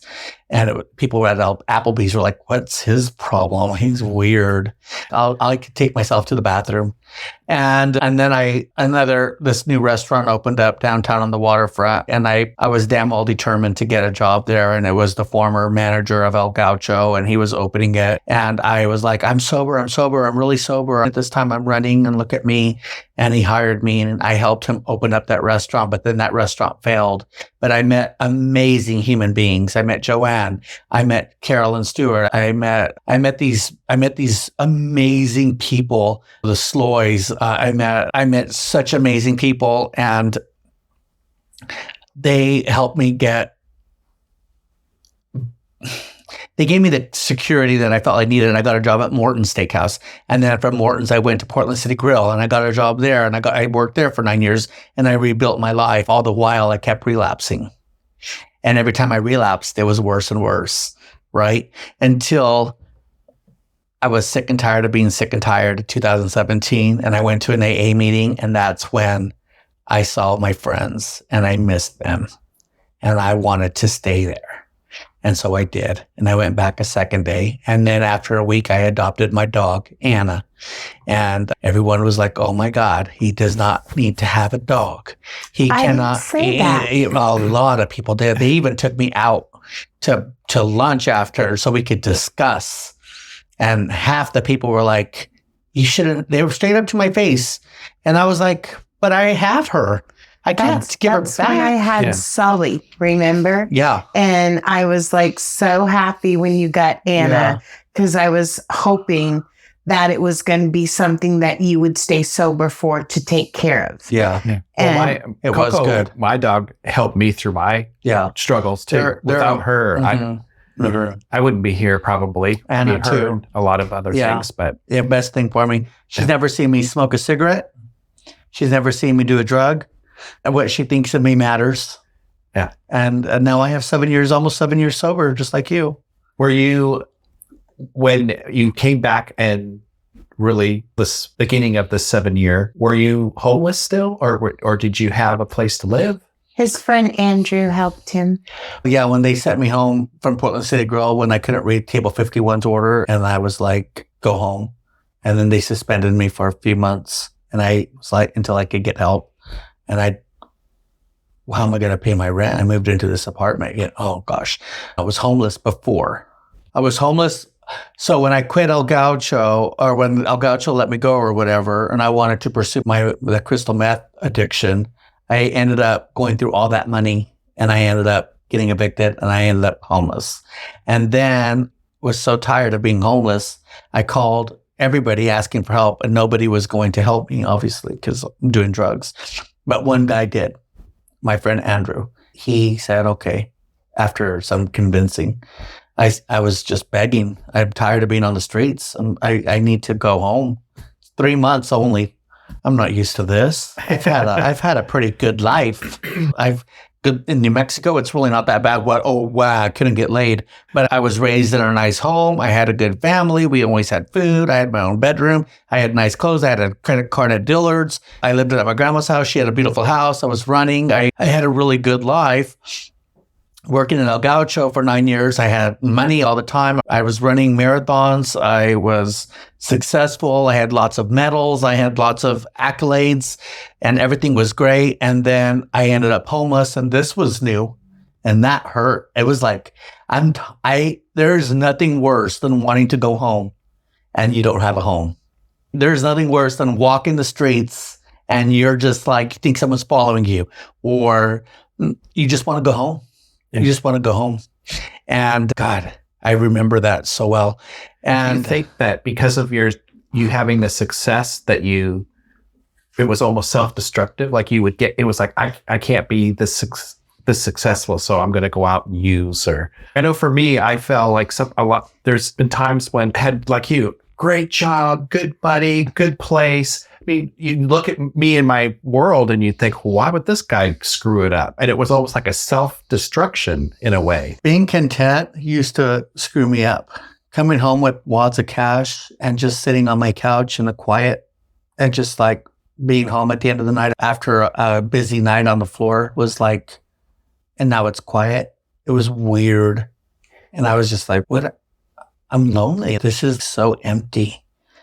And people at Applebee's were like, what's his problem? He's weird. I could take myself to the bathroom. And then this new restaurant opened up downtown on the waterfront. And I was damn well determined to get a job there. And it was the former manager of El Gaucho and he was opening it. And I was like, I'm sober. I'm really sober. At this time I'm running and look at me. And he hired me and I helped him open up that restaurant. But then that restaurant failed. But I met amazing human beings. I met Joanne. I met Carolyn Stewart. I met these amazing people, the Sloys. I met such amazing people, and they helped me they gave me the security that I felt I needed. And I got a job at Morton's Steakhouse. And then from Morton's, I went to Portland City Grill and I got a job there. And I worked there for 9 years and I rebuilt my life. All the while I kept relapsing. And every time I relapsed, it was worse and worse, right? Until I was sick and tired of being sick and tired in 2017. And I went to an AA meeting and that's when I saw my friends and I missed them. And I wanted to stay there. And so I did. And I went back a second day. And then after a week, I adopted my dog, Anna. And everyone was like, oh my God, he does not need to have a dog. He cannot. Say that. A lot of people did. They even took me out to lunch after so we could discuss. And half the people were like, you shouldn't. They were straight up to my face. And I was like, but I have her. I can't give her back. That's when I had Sully, remember? Yeah. And I was like so happy when you got Anna because I was hoping that it was going to be something that you would stay sober for to take care of. Yeah. And It was good. My dog helped me through my struggles too. Without her, I wouldn't be here probably. Anna too. A lot of other things, but the best thing for me, she's never seen me smoke a cigarette. She's never seen me do a drug. And what she thinks of me matters. Yeah. And now I have almost 7 years sober, just like you. Were you, when you came back and really the beginning of the 7 year, were you homeless still or did you have a place to live? his friend Andrew helped him. Yeah, when they sent me home from Portland City Grill, when I couldn't read Table 51's order, and I was like, go home. And then they suspended me for a few months. And I was like, until I could get help. And how am I going to pay my rent? I moved into this apartment. Oh gosh, I was homeless before. I was homeless. So when I quit El Gaucho, or when El Gaucho let me go or whatever, and I wanted to pursue the crystal meth addiction, I ended up going through all that money, and I ended up getting evicted, and I ended up homeless. And then was so tired of being homeless, I called everybody asking for help, and nobody was going to help me, obviously, because I'm doing drugs. But one guy did, my friend Andrew. He said, okay, after some convincing, I was just begging. I'm tired of being on the streets. I need to go home. 3 months only. I'm not used to this. I've had a pretty good life. In New Mexico, it's really not that bad. I couldn't get laid. But I was raised in a nice home. I had a good family. We always had food. I had my own bedroom. I had nice clothes. I had a credit card at Dillard's. I lived at my grandma's house. She had a beautiful house. I was running. I had a really good life. Working in El Gaucho for 9 years, I had money all the time. I was running marathons. I was successful. I had lots of medals. I had lots of accolades, and everything was great. And then I ended up homeless, and this was new, and that hurt. It was like, there's nothing worse than wanting to go home and you don't have a home. There's nothing worse than walking the streets and you're just like, you think someone's following you, or you just want to go home. You just want to go home. And God, I remember that so well. And I think that because of you having the success that it was almost self-destructive. Like you would get, it was like, I can't be this successful, so I'm going to go out and use. Or I know for me, I felt like a lot. There's been times when I had, like you, great job, good buddy, good place. I mean, you look at me in my world and you think, why would this guy screw it up? And it was almost like a self-destruction in a way. Being content used to screw me up. Coming home with wads of cash and just sitting on my couch in the quiet and just like being home at the end of the night after a busy night on the floor was like, and now it's quiet. It was weird. And I was just like, what? I'm lonely. This is so empty.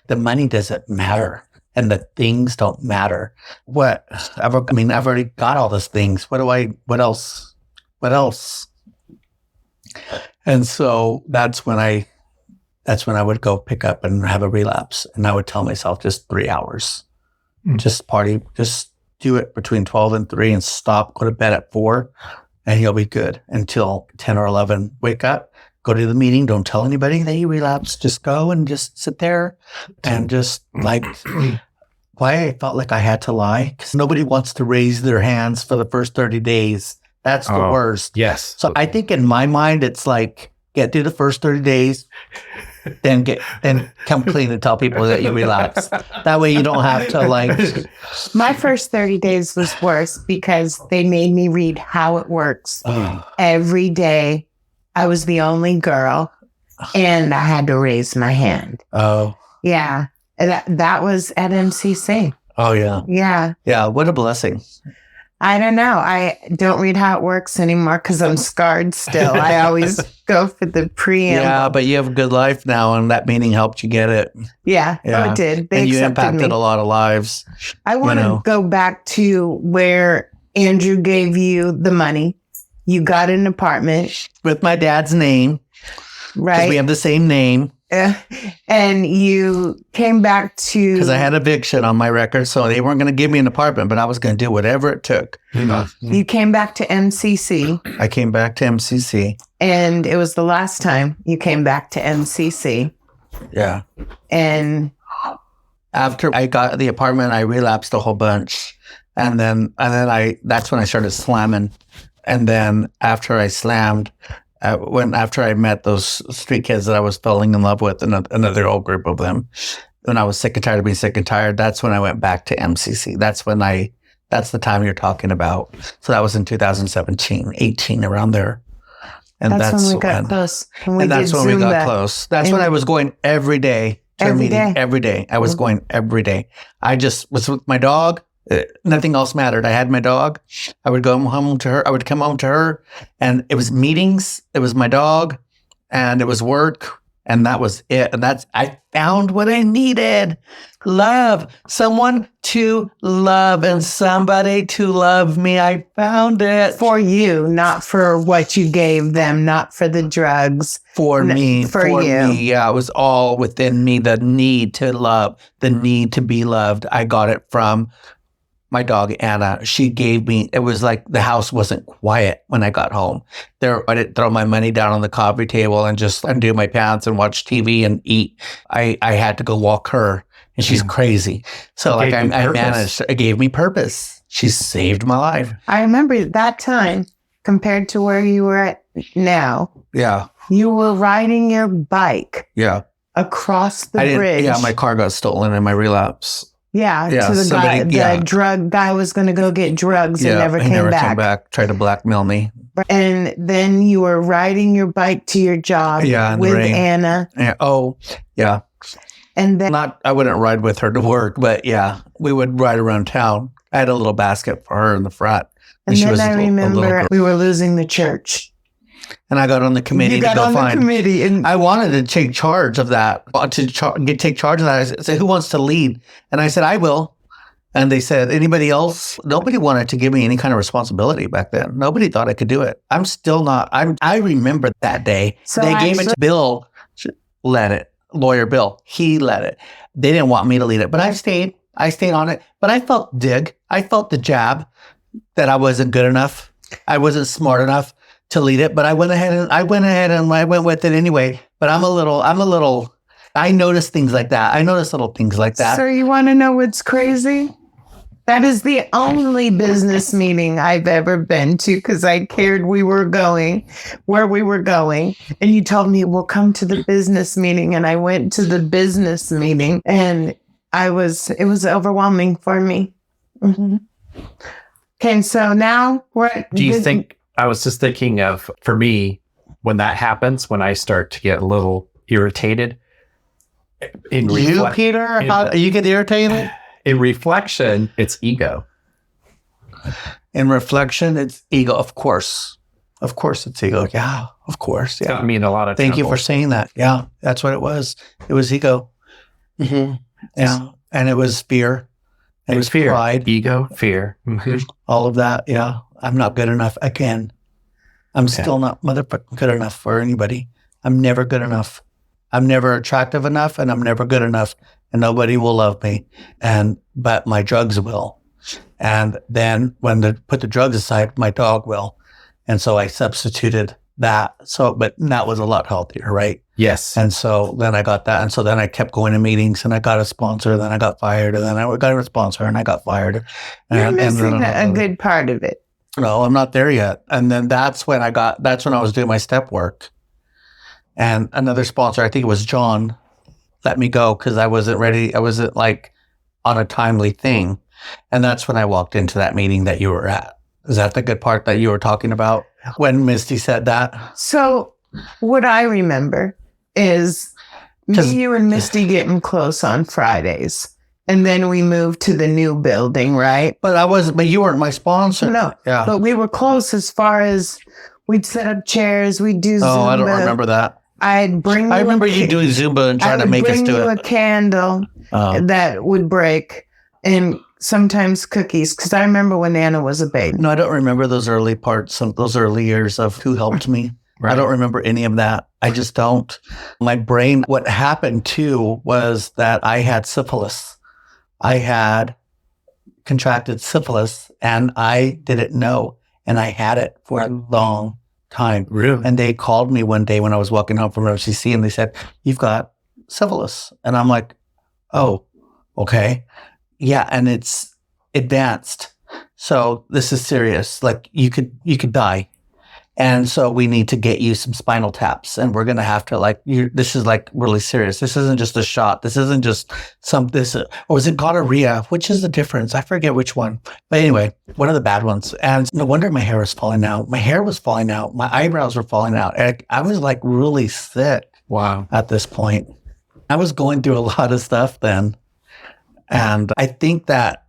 The money doesn't matter. And the things don't matter. I've already got all these things. What else? And so that's when I would go pick up and have a relapse. And I would tell myself just 3 hours, just party, just do it between 12 and 3 and stop, go to bed at 4 and you'll be good until 10 or 11. Wake up, go to the meeting. Don't tell anybody that you relapsed. Just go and just sit there and just like, why I felt like I had to lie? Because nobody wants to raise their hands for the first 30 days. That's the worst. Yes. So I think in my mind, it's like, get through the first 30 days, then come clean and tell people that you relapse. That way you don't have to like. My first 30 days was worse because they made me read how it works every day. I was the only girl and I had to raise my hand. Oh. Yeah. That was at MCC. Oh, yeah. Yeah. Yeah. What a blessing. I don't know. I don't read how it works anymore because I'm scarred still. I always go for the preamble. Yeah, but you have a good life now, and that meeting helped you get it. Yeah. Oh, it did. They and you accepted impacted me. a lot of lives. I want to go back to where Andrew gave you the money. You got an apartment. With my dad's name. Right. Because we have the same name. And you came back to... Because I had eviction on my record, so they weren't going to give me an apartment, but I was going to do whatever it took. You came back to MCC. I came back to MCC. And it was the last time you came back to MCC. Yeah. And... after I got the apartment, I relapsed a whole bunch. And then that's when I started slamming. And then after I slammed... after I met those street kids that I was falling in love with, another old group of them, when I was sick and tired of being sick and tired, that's when I went back to MCC. That's the time you're talking about. So that was in 2017, 18, around there. And that's when we got close. And that's when we got close. That's when I was going every day to a meeting. Every day. I was going every day. I just was with my dog. Nothing else mattered. I had my dog. I would go home to her. I would come home to her, and it was meetings. It was my dog, and it was work, and that was it. And I found what I needed: love, someone to love, and somebody to love me. I found it for you, not for what you gave them, not for the drugs. For me, for you. Yeah, it was all within me. The need to love, the need to be loved. I got it from my dog Anna, she gave me, it was like the house wasn't quiet when I got home. I didn't throw my money down on the coffee table and just undo my pants and watch TV and eat. I had to go walk her, and she's crazy. So like I managed, it gave me purpose. She saved my life. I remember that time compared to where you were at now. Yeah. You were riding your bike. Yeah. Across the bridge. Yeah, my car got stolen in my relapse. Yeah, to the drug guy was going to go get drugs and never came back. Tried to blackmail me. And then you were riding your bike to your job with Anna. Yeah. Oh, yeah. And then I wouldn't ride with her to work, but yeah, we would ride around town. I had a little basket for her in the front. And then I remember we were losing the church. And I got on the committee to go find. And I wanted to take charge of that. Take charge of that. I said, "Who wants to lead?" And I said, "I will." And they said, "Anybody else?" Nobody wanted to give me any kind of responsibility back then. Nobody thought I could do it. I'm still not. I remember that day. So they gave it to Bill. Led it. Lawyer Bill. He led it. They didn't want me to lead it, but I stayed. I stayed on it. But I felt I felt the jab that I wasn't good enough. I wasn't smart enough to lead it, but I went ahead and I went with it anyway. But I notice things like that. I notice little things like that. So you want to know what's crazy? That is the only business meeting I've ever been to because I cared where we were going. And you told me, we'll come to the business meeting. And I went to the business meeting and it was overwhelming for me. Mm-hmm. Okay, so now do you think, I was just thinking of, for me, when that happens, when I start to get a little irritated. Peter? You get irritated? In reflection, it's ego. In reflection, it's ego, of course. Of course it's ego. Yeah, of course. Yeah. Got me in a lot of Thank trouble. You for saying that. Yeah, that's what it was. It was ego. Mm-hmm. Yeah, and it was fear. It was fear. Pride. Ego, fear. Mm-hmm. All of that, yeah. I'm not good enough. Again, I'm still not motherfucking good enough for anybody. I'm never good enough. I'm never attractive enough, and I'm never good enough, and nobody will love me. But my drugs will. And then when they put the drugs aside, my dog will. And so I substituted that. But that was a lot healthier, right? Yes. And so then I got that. And so then I kept going to meetings, and I got a sponsor, then I got fired, and then I got a sponsor and I got fired. You're missing a good part of it. No, I'm not there yet. And then that's when I was doing my step work. And another sponsor, I think it was John, let me go because I wasn't ready. I wasn't like on a timely thing. And that's when I walked into that meeting that you were at. Is that the good part that you were talking about when Misty said that? So what I remember is you and Misty getting close on Fridays. And then we moved to the new building, right? But you weren't my sponsor. No. Yeah. But we were close as far as we'd set up chairs, we'd do Zumba. Oh, I don't remember that. I remember you doing Zumba and trying to make us do it. I would bring you a candle that would break, and sometimes cookies, because I remember when Anna was a baby. No, I don't remember those early parts, those early years of who helped me. Right. I don't remember any of that. I just don't. My brain, what happened too was that I had syphilis. I had contracted syphilis, and I didn't know, and I had it for a long time. Really? And they called me one day when I was walking home from FCC, and they said, "You've got syphilis." And I'm like, "Oh, okay." Yeah, and it's advanced. So this is serious. Like you could die. And so we need to get you some spinal taps, and we're going to have to this is like really serious. This isn't just a shot. This isn't just or is it gonorrhea? Which is the difference? I forget which one. But anyway, one of the bad ones. And no wonder my hair was falling out. My hair was falling out. My eyebrows were falling out. I was like really sick. Wow. At this point. I was going through a lot of stuff then. And I think that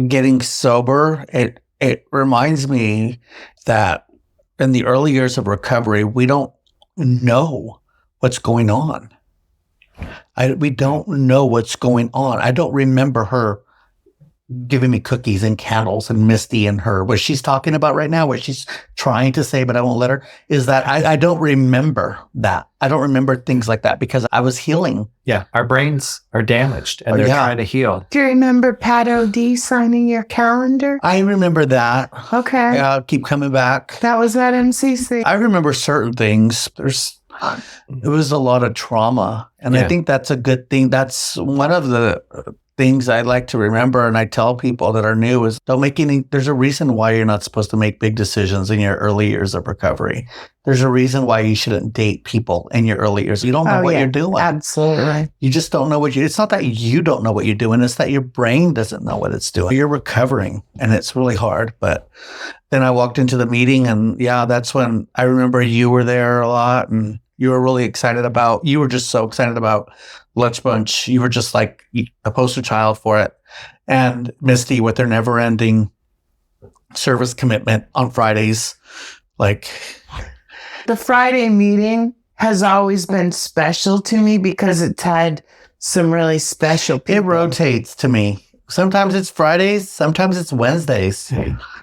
getting sober, it reminds me that in the early years of recovery, we don't know what's going on. We don't know what's going on. I don't remember her giving me cookies and candles, and Misty and her, what she's talking about right now, what she's trying to say, but I won't let her, is that I don't remember that. I don't remember things like that because I was healing. Yeah. Our brains are damaged and they're trying to heal. Do you remember Pat O.D. signing your calendar? I remember that. Okay. Yeah, I'll keep coming back. That was at MCC. I remember certain things. It was a lot of trauma. And I think that's a good thing. That's one of the things I like to remember. And I tell people that are new is there's a reason why you're not supposed to make big decisions in your early years of recovery. There's a reason why you shouldn't date people in your early years. You don't know what you're doing. Absolutely. You just don't know it's not that you don't know what you're doing. It's that your brain doesn't know what it's doing. You're recovering and it's really hard. But then I walked into the meeting and that's when I remember you were there a lot and you were just so excited about Lunch Bunch. You were just like a poster child for it. And Misty with their never ending service commitment on Fridays. The Friday meeting has always been special to me because it's had some really special people. It rotates to me. Sometimes it's Fridays, sometimes it's Wednesdays.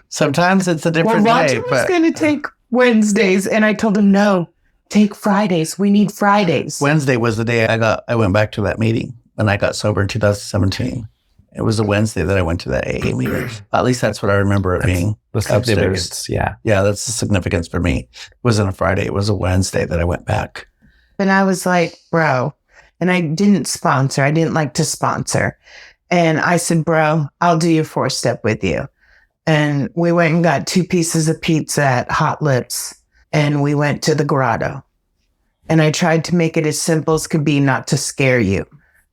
Sometimes it's a different day. Roger was going to take Wednesdays, and I told him, no, take Fridays. We need Fridays. Wednesday was the day I went back to that meeting when I got sober in 2017. It was a Wednesday that I went to that AA meeting. At least that's what I remember it being. The significance, yeah. Yeah, that's the significance for me. It wasn't a Friday. It was a Wednesday that I went back. And I was like, bro, and I didn't sponsor. I didn't like to sponsor. And I said, bro, I'll do your 4-step with you. And we went and got 2 pieces of pizza at Hot Lips. And we went to the grotto. And I tried to make it as simple as could be, not to scare you.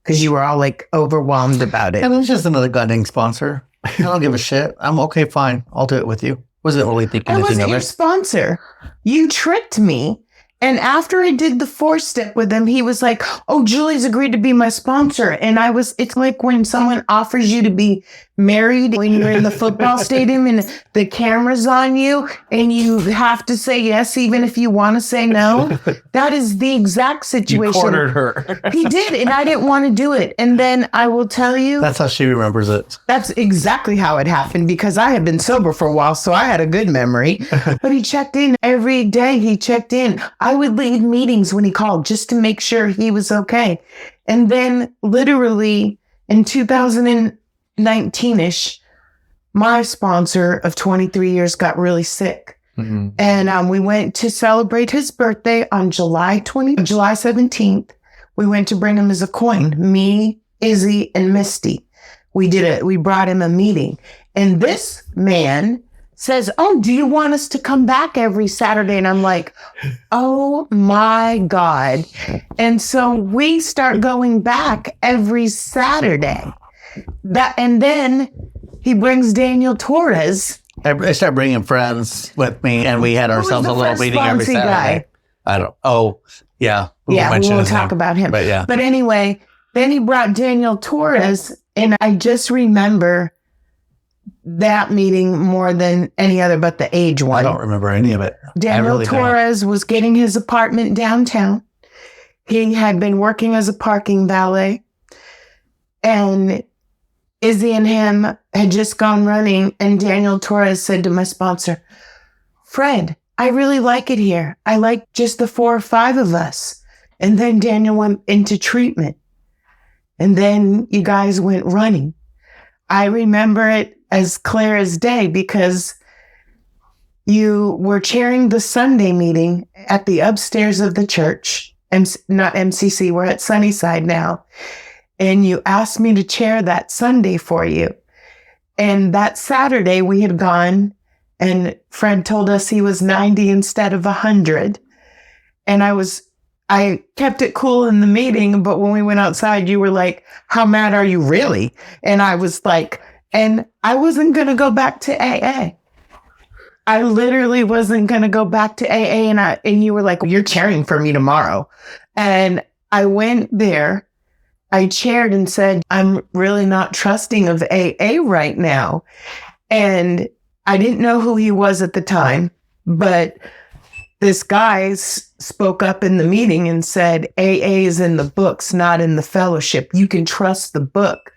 Because you were all like overwhelmed about it. And it was just another goddamn sponsor. I don't give a shit. I'm okay, fine. I'll do it with you. Wasn't really thinking I anything wasn't of your it. sponsor. You tricked me. And after I did the 4-step with him, he was like, oh, Julie's agreed to be my sponsor. And it's like when someone offers you to be married when you're in the football stadium and the camera's on you and you have to say yes, even if you want to say no. That is the exact situation. You cornered her. He did. And I didn't want to do it. And then I will tell you. That's how she remembers it. That's exactly how it happened because I had been sober for a while, so I had a good memory. But he checked in every day. He checked in. I would leave meetings when he called just to make sure he was okay. And then literally in 2019-ish, my sponsor of 23 years got really sick. Mm-hmm. And we went to celebrate his birthday on July 17th. We went to bring him as a coin, me, Izzy, and Misty. We brought him a meeting. And this man says, oh, do you want us to come back every Saturday? And I'm like, oh my God. And so we start going back every Saturday. And then he brings Daniel Torres. I started bringing friends with me, and we had ourselves a little meeting every Saturday. Guy? I don't. Oh, yeah. We won't talk about him. But yeah. But anyway, then he brought Daniel Torres, and I just remember that meeting more than any other but the age one. I don't remember any of it. Daniel Torres was getting his apartment downtown. He had been working as a parking valet. And Izzy and him had just gone running. And Daniel Torres said to my sponsor, Fred, I really like it here. I like just the 4 or 5 of us. And then Daniel went into treatment. And then you guys went running. I remember it as clear as day because you were chairing the Sunday meeting at the upstairs of the church, not MCC, we're at Sunnyside now. And you asked me to chair that Sunday for you. And that Saturday we had gone and Fred told us he was 90 instead of 100. And I kept it cool in the meeting, but when we went outside, you were like, how mad are you really? And I was like, and I wasn't going to go back to AA. I literally wasn't going to go back to AA. And you were like, well, you're chairing for me tomorrow. And I went there. I chaired and said, I'm really not trusting of AA right now. And I didn't know who he was at the time, but this guy spoke up in the meeting and said, AA is in the books, not in the fellowship. You can trust the book.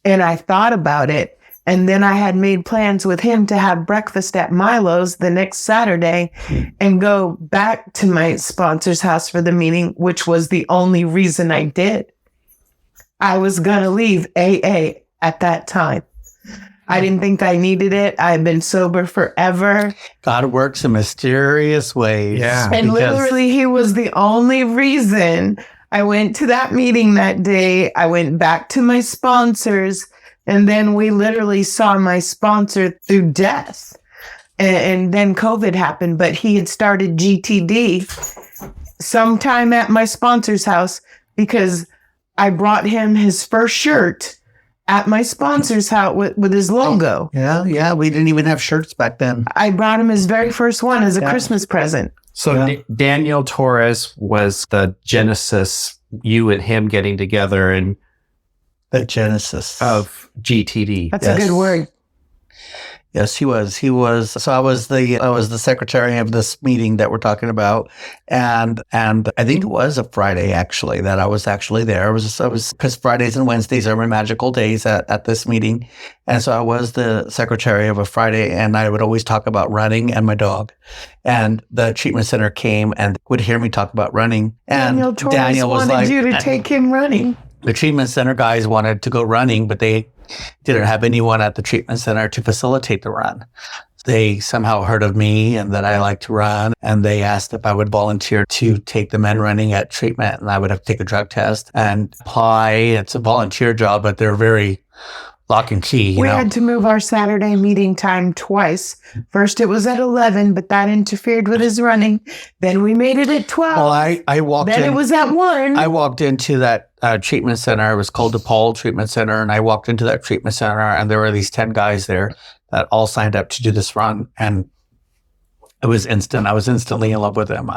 And I thought about it. And then I had made plans with him to have breakfast at Milo's the next Saturday and go back to my sponsor's house for the meeting, which was the only reason I did. I was going to leave AA at that time. I didn't think I needed it. I've been sober forever. God works in mysterious ways. Yeah. And literally, he was the only reason I went to that meeting that day. I went back to my sponsors, and then we literally saw my sponsor through death. And then COVID happened, but he had started GTD sometime at my sponsor's house because I brought him his first shirt at my sponsor's house with his logo. Yeah. We didn't even have shirts back then. I brought him his very first one as a Christmas present. So Daniel Torres was the genesis, you and him getting together and The genesis of GTD. That's a good word. Yes, he was. So I was the secretary of this meeting that we're talking about, and I think it was a Friday actually that I was actually there. I was because Fridays and Wednesdays are my magical days at this meeting, and so I was the secretary of a Friday, and I would always talk about running and my dog, and the treatment center came and would hear me talk about running, and Daniel was wanted you to take him running. The treatment center guys wanted to go running, but they didn't have anyone at the treatment center to facilitate the run. They somehow heard of me and that I like to run, and they asked if I would volunteer to take the men running at treatment, and I would have to take a drug test and apply. It's a volunteer job, but they're very lock and key. We had to move our Saturday meeting time twice. First, it was at 11, but that interfered with his running. Then we made it at 12. Well, I walked in. Then it was at 1. I walked into that treatment center. It was called DePaul Treatment Center. And I walked into that treatment center, and there were these 10 guys there that all signed up to do this run. And it was instant. I was instantly in love with them.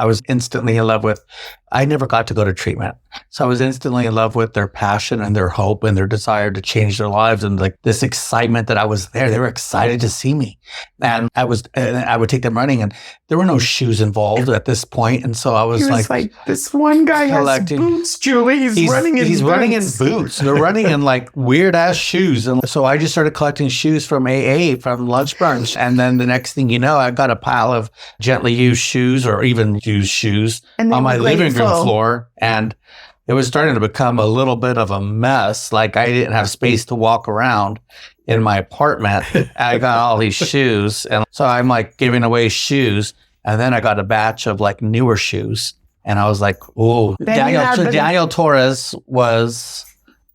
I never got to go to treatment. So I was instantly in love with their passion and their hope and their desire to change their lives. And like this excitement that I was there, they were excited to see me. And I would take them running, and there were no shoes involved at this point. And so I was like this one guy has boots, Julie. He's running in boots. They're running in like weird ass shoes. And so I just started collecting shoes from AA, from lunch brunch. And then the next thing you know, I got a pile of gently used shoes or even used shoes on my living room floor. And it was starting to become a little bit of a mess. Like I didn't have space to walk around in my apartment. I got all these shoes. And so I'm like giving away shoes. And then I got a batch of like newer shoes. And I was like, oh, Daniel Torres was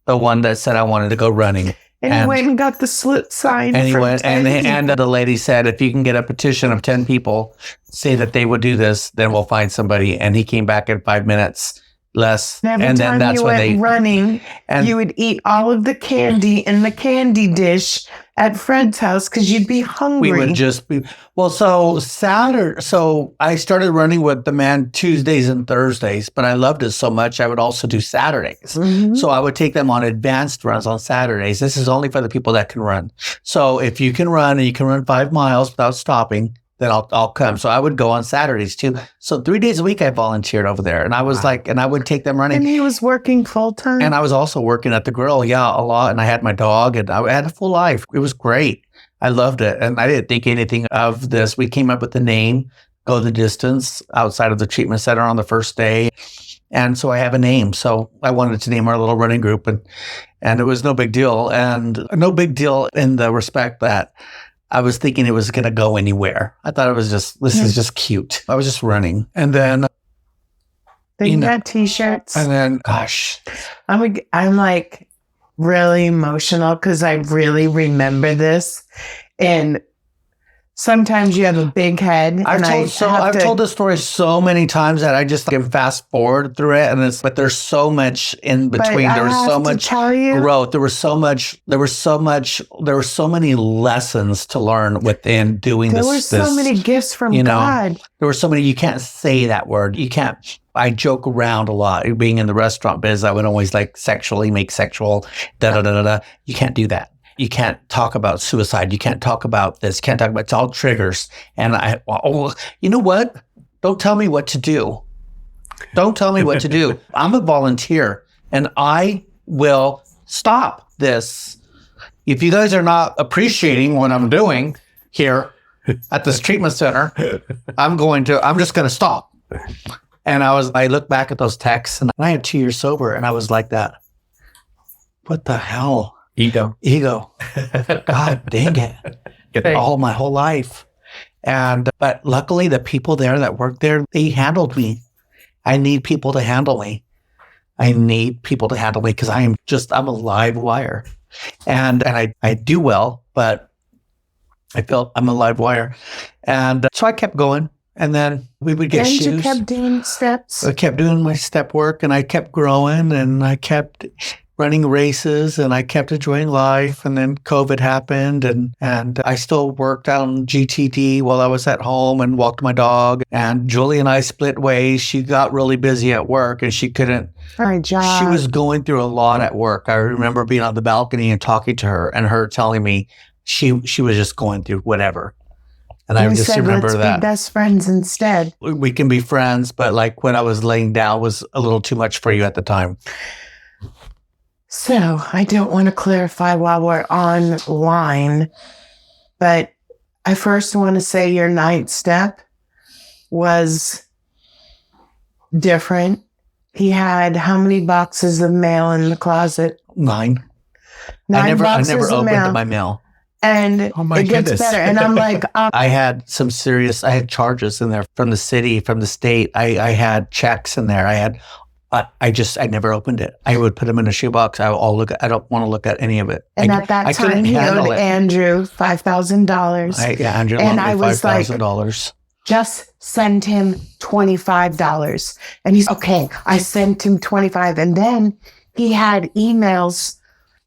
the one that said I wanted to go running. And he went and got the slit sign. And he went, and the lady said, if you can get a petition of 10 people say that they would do this, then we'll find somebody. And he came back in 5 minutes less. And then that's when they running. And you would eat all of the candy in the candy dish at Fred's house because you'd be hungry. We would just be so I started running with the man Tuesdays and Thursdays, but I loved it so much I would also do Saturdays. Mm-hmm. So I would take them on advanced runs on Saturdays. This is only for the people that can run. So if you can run and you can run 5 miles without stopping, then I'll come. So I would go on Saturdays too. So 3 days a week I volunteered over there, and I was and I would take them running. And he was working full time. And I was also working at the grill, a lot. And I had my dog, and I had a full life. It was great. I loved it, and I didn't think anything of this. We came up with the name, Go the Distance, outside of the treatment center on the first day, and so I have a name. So I wanted to name our little running group, and it was no big deal, and no big deal in the respect that I was thinking it was going to go anywhere. I thought it was this is just cute. I was just running. And then you got t-shirts. And then, gosh. I'm like really emotional because I really remember this. And sometimes you have a big head. I've told this story so many times that I just can fast forward through it, but there's so much in between. There was so much growth. There were so many lessons to learn within doing this. There were so many gifts from God. There were so many. You can't say that word. You can't. I joke around a lot. Being in the restaurant biz, I would always like make sexual You can't do that. You can't talk about suicide. You can't talk about this. You can't talk about, it's all triggers. And you know what? Don't tell me what to do. Don't tell me what to do. I'm a volunteer, and I will stop this if you guys are not appreciating what I'm doing here at this treatment center, I'm just going to stop. And I look back at those texts, and I am 2 years sober, and I was like that. What the hell? Ego. God dang it. All my whole life. But luckily the people there that work there, they handled me. I need people to handle me. Because I'm a live wire. And I do well, but I felt I'm a live wire. And so I kept going. And then we would get shoes. And you kept doing steps. I kept doing my step work, and I kept growing, and I kept running races, and I kept enjoying life. And then COVID happened, and I still worked out on GTD while I was at home and walked my dog. And Julie and I split ways. She got really busy at work, and she couldn't. My job. She was going through a lot at work. I remember being on the balcony and talking to her, and her telling me she was just going through whatever. And I just remember let's that. Be best friends instead. We can be friends, but like when I was laying down was a little too much for you at the time. So I don't want to clarify while we're online, but I first want to say your ninth step was different. He had how many boxes of mail in the closet? 9. Nine I boxes never of opened mail. my mail. And Oh my it gets goodness. better. And I'm like, I had I had charges in there from the city, from the state. I had checks in there. I never opened it. I would put them in a shoebox. I don't want to look at any of it. and at that time he owed Andrew $5,000. Andrew and loaned I me was like, $5,000. just send him $25. And he's okay. I sent him 25. And then he had emails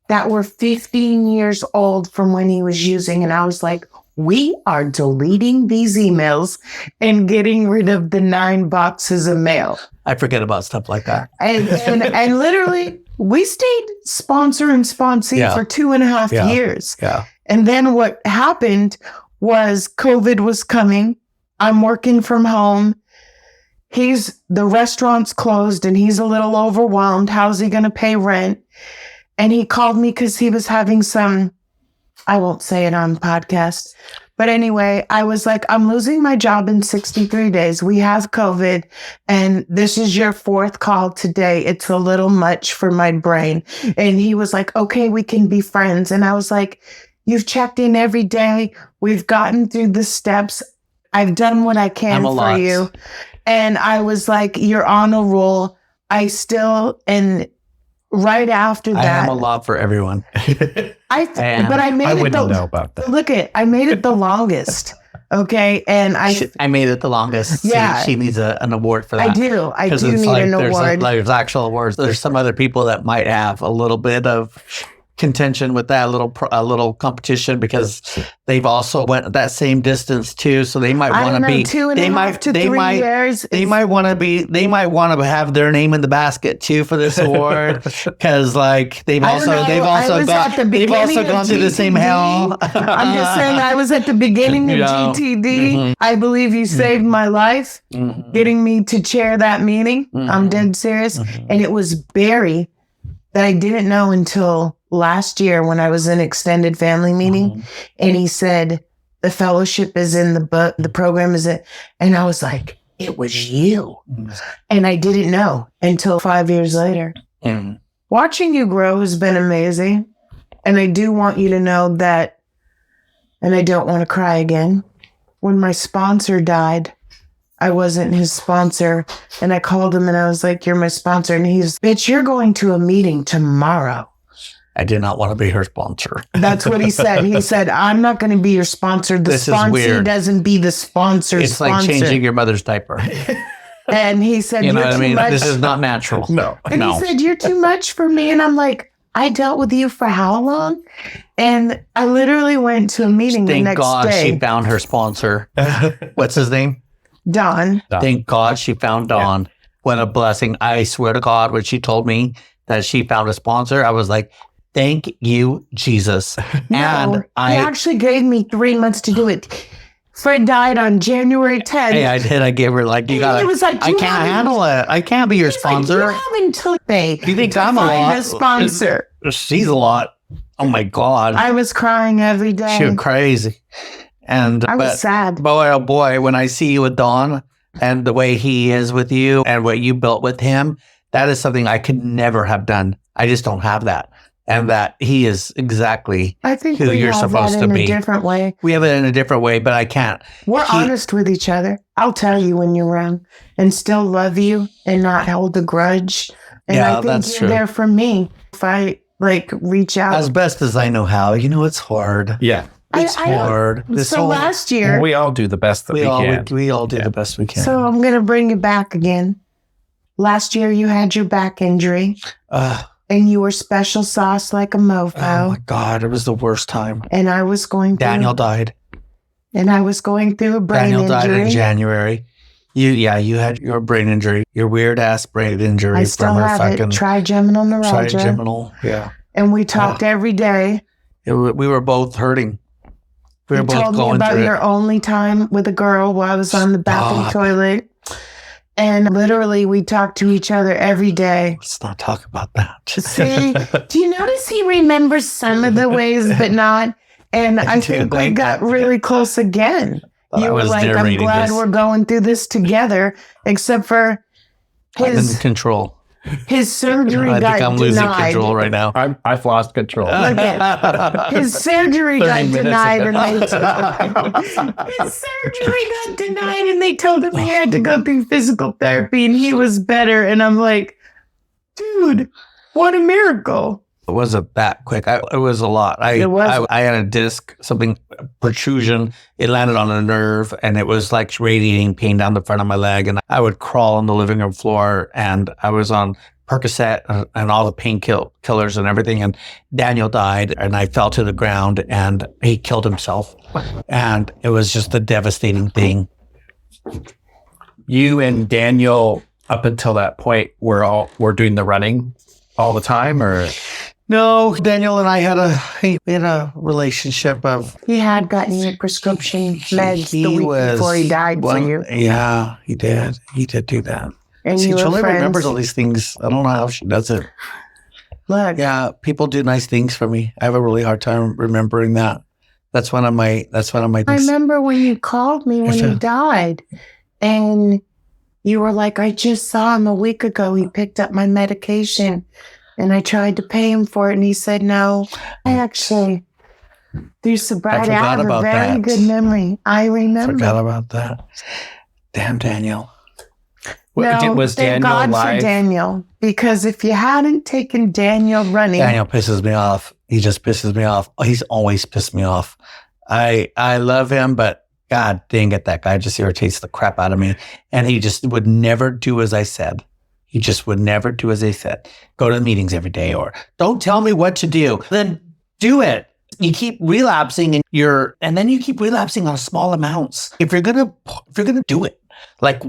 that were 15 years old from when he was using. And I was like, we are deleting these emails and getting rid of the 9 boxes of mail. I forget about stuff like that. And literally, we stayed sponsor and sponsee for 2.5 years. Yeah. And then what happened was COVID was coming. I'm working from home. The restaurant's closed and he's a little overwhelmed. How's he going to pay rent? And he called me because he was having I won't say it on the podcast. But anyway, I was like, I'm losing my job in 63 days. We have COVID and this is your 4th call today. It's a little much for my brain. And he was like, okay, we can be friends. And I was like, you've checked in every day. We've gotten through the steps. I've done what I can for you. And I was like, you're on a roll. Right after that, I am a lot for everyone. but I made I it wouldn't know about that. I made it the longest. Okay. And I made it the longest. Yeah. She needs an award for that. I do need an award. There's actual awards. There's some other people that might have a little bit of contention with that, a little competition, because they've also went that same distance too. So they might want to be 2.5 to 3 years. They might want to have their name in the basket too for this award, because like they've also gone through the same hell. I'm just saying, I was at the beginning of GTD. Mm-hmm. I believe you saved my life, getting me to chair that meeting. I'm dead serious. And it was Barry that I didn't know until last year when I was in extended family meeting, and he said, the fellowship is in the book, the program is it. And I was like, it was you. And I didn't know until 5 years later. Watching you grow has been amazing. And I do want you to know that, and I don't want to cry again. When my sponsor died, I wasn't his sponsor. And I called him and I was like, you're my sponsor. And he's, bitch, you're going to a meeting tomorrow. I did not want to be her sponsor. That's what he said. He said, I'm not going to be your sponsor. The sponsee doesn't be the sponsor's sponsor. It's like changing your mother's diaper. And he said, you know you're what I too mean? much. This is not natural. No. And he said, you're too much for me. And I'm like, I dealt with you for how long? And I literally went to a meeting the next day. Thank God she found her sponsor. What's his name? Don. Thank God she found Don. Yeah. What a blessing. I swear to God, when she told me that she found a sponsor, I was like, thank you, Jesus. No, he actually gave me 3 months to do it. Fred died on January 10th. Hey, I did. I gave her like, I can't handle it. I can't be your sponsor. Like, you have until May. You think I'm a lot? A sponsor. She's a lot. Oh my God. I was crying every day. She was crazy. And I was sad. Boy, oh boy, when I see you with Don and the way he is with you and what you built with him, that is something I could never have done. I just don't have that. And that he is exactly I think who we you're have supposed that to in be. a different way. We have it in a different way, but I can't. We're honest with each other. I'll tell you when you're wrong and still love you and not hold a grudge. And Yeah, I think that's you're true. there for me. If I reach out. As best as I know how. It's hard. Yeah. It's hard. Last year. We all do the best that we can. We all do the best we can. So I'm going to bring it back again. Last year you had your back injury. And you were special sauce like a mofo. Oh my God, it was the worst time. And I was going through... Daniel died. And I was going through a brain injury. Daniel died in January. You had your brain injury, your weird ass brain injury. I still have it. Trigeminal neuralgia. Trigeminal, yeah. And we talked every day. We were both hurting. We were You both told me going about through your it. only time with a girl while I was on the bathroom toilet. And literally, we talked to each other every day. Let's not talk about that. See, do you notice he remembers some of the ways, but not? And I think we got really close again. You were like, I'm glad we're going through this together, except for I'm in control. his surgery got denied. I think I'm losing control right now. I've lost control. Look at his surgery got denied, his surgery got denied, and they told him he had to go through physical therapy, and he was better. And I'm like, dude, what a miracle! It wasn't that quick. It was a lot. I had a disc, protrusion. It landed on a nerve, and it was like radiating pain down the front of my leg. And I would crawl on the living room floor, and I was on Percocet and all the painkillers and everything. And Daniel died, and I fell to the ground, and he killed himself. And it was just a devastating thing. You and Daniel, up until that point, were doing the running all the time, or? No, Daniel and I had a relationship of... He had gotten your prescription meds the week before he died for you. Yeah, he did. He did do that. And See, you were Julie friends. remembers all these things. I don't know how she does it. Look. Yeah, people do nice things for me. I have a really hard time remembering that. That's one of my I things. remember when you called me when he died, and you were like, I just saw him a week ago. He picked up my medication. And I tried to pay him for it, and he said no. I actually, through sobriety, I have a very good memory. I remember. Forgot about that. Damn, Daniel. No, was thank Daniel God alive? for Daniel, because if you hadn't taken Daniel running, Daniel pisses me off. He just pisses me off. He's always pissed me off. I love him, but God dang it, that guy just irritates the crap out of me. And he just would never do as I said. He just would never do as they said. Go to the meetings every day, or don't tell me what to do. Then do it. You keep relapsing, and then you keep relapsing on small amounts. If you're gonna do it, like,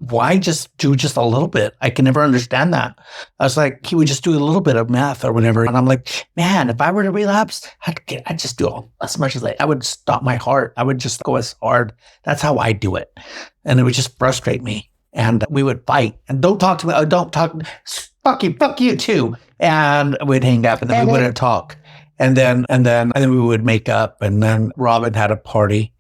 why just do just a little bit? I can never understand that. I was like, he would just do a little bit of meth or whatever, and I'm like, man, if I were to relapse, I'd just do as much as I would stop my heart. I would just go as hard. That's how I do it, and it would just frustrate me. And we would fight. And don't talk to me. Don't talk. Fuck you too. And we'd hang up, and then we wouldn't talk. And then we would make up. And then Robin had a party,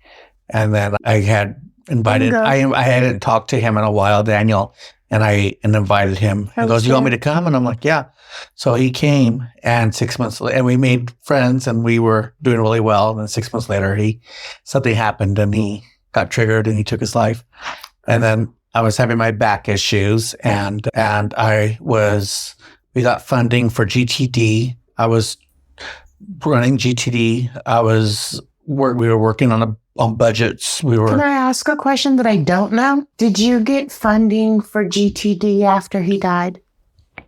and then I had invited. I hadn't talked to him in a while, Daniel, and I invited him. He goes, "You want me to come?" And I'm like, "Yeah." So he came, and 6 months later, and we made friends, and we were doing really well. And then 6 months later, something happened, and he got triggered, and he took his life. And then I was having my back issues, and we got funding for GTD. I was running GTD. We were working on budgets. Can I ask a question that I don't know? Did you get funding for GTD after he died?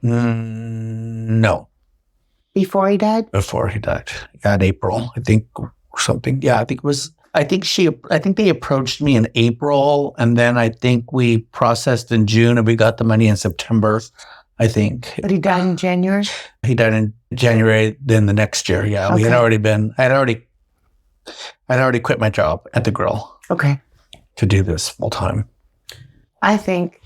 No. Before he died? Before he died. Yeah, in April, I think, or something. Yeah, I think it was... I think they approached me in April, and then I think we processed in June, and we got the money in September, I think. But he died in January? He died in January, then the next year, yeah. Okay. I had already quit my job at the grill. Okay. To do this full time. I think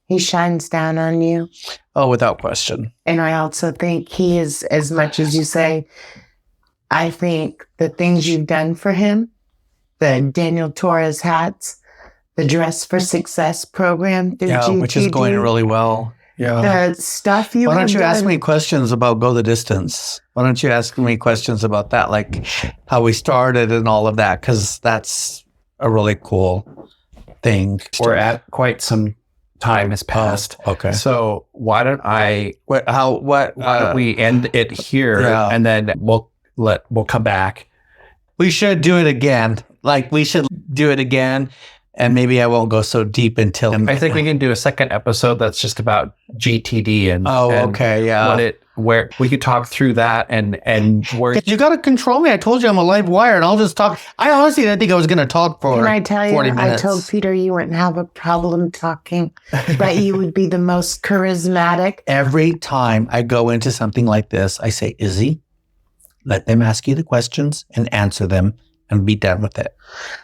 He shines down on you. Oh, without question. And I also think he is, as much as you say, I think the things you've done for him, the Daniel Torres hats, the Dress for Success program through GTD, which is going really well. Yeah. The stuff you Why don't you ask done. me questions about Go the Distance? Why don't you ask me questions about that, like how we started and all of that? Because that's a really cool thing. We're at quite some time has passed. Oh, okay. So why don't Why don't we end it here, and then we'll come back. We should do it again. Like, we should do it again. And maybe I won't go so deep until... I think we can do a second episode that's just about GTD and... okay, yeah. Where we could talk through that and where... You got to control me. I told you I'm a live wire and I'll just talk. I honestly didn't think I was going to talk for 40 minutes. Can I tell you, I told Peter you wouldn't have a problem talking, that you would be the most charismatic. Every time I go into something like this, I say, Izzy, let them ask you the questions and answer them and be done with it.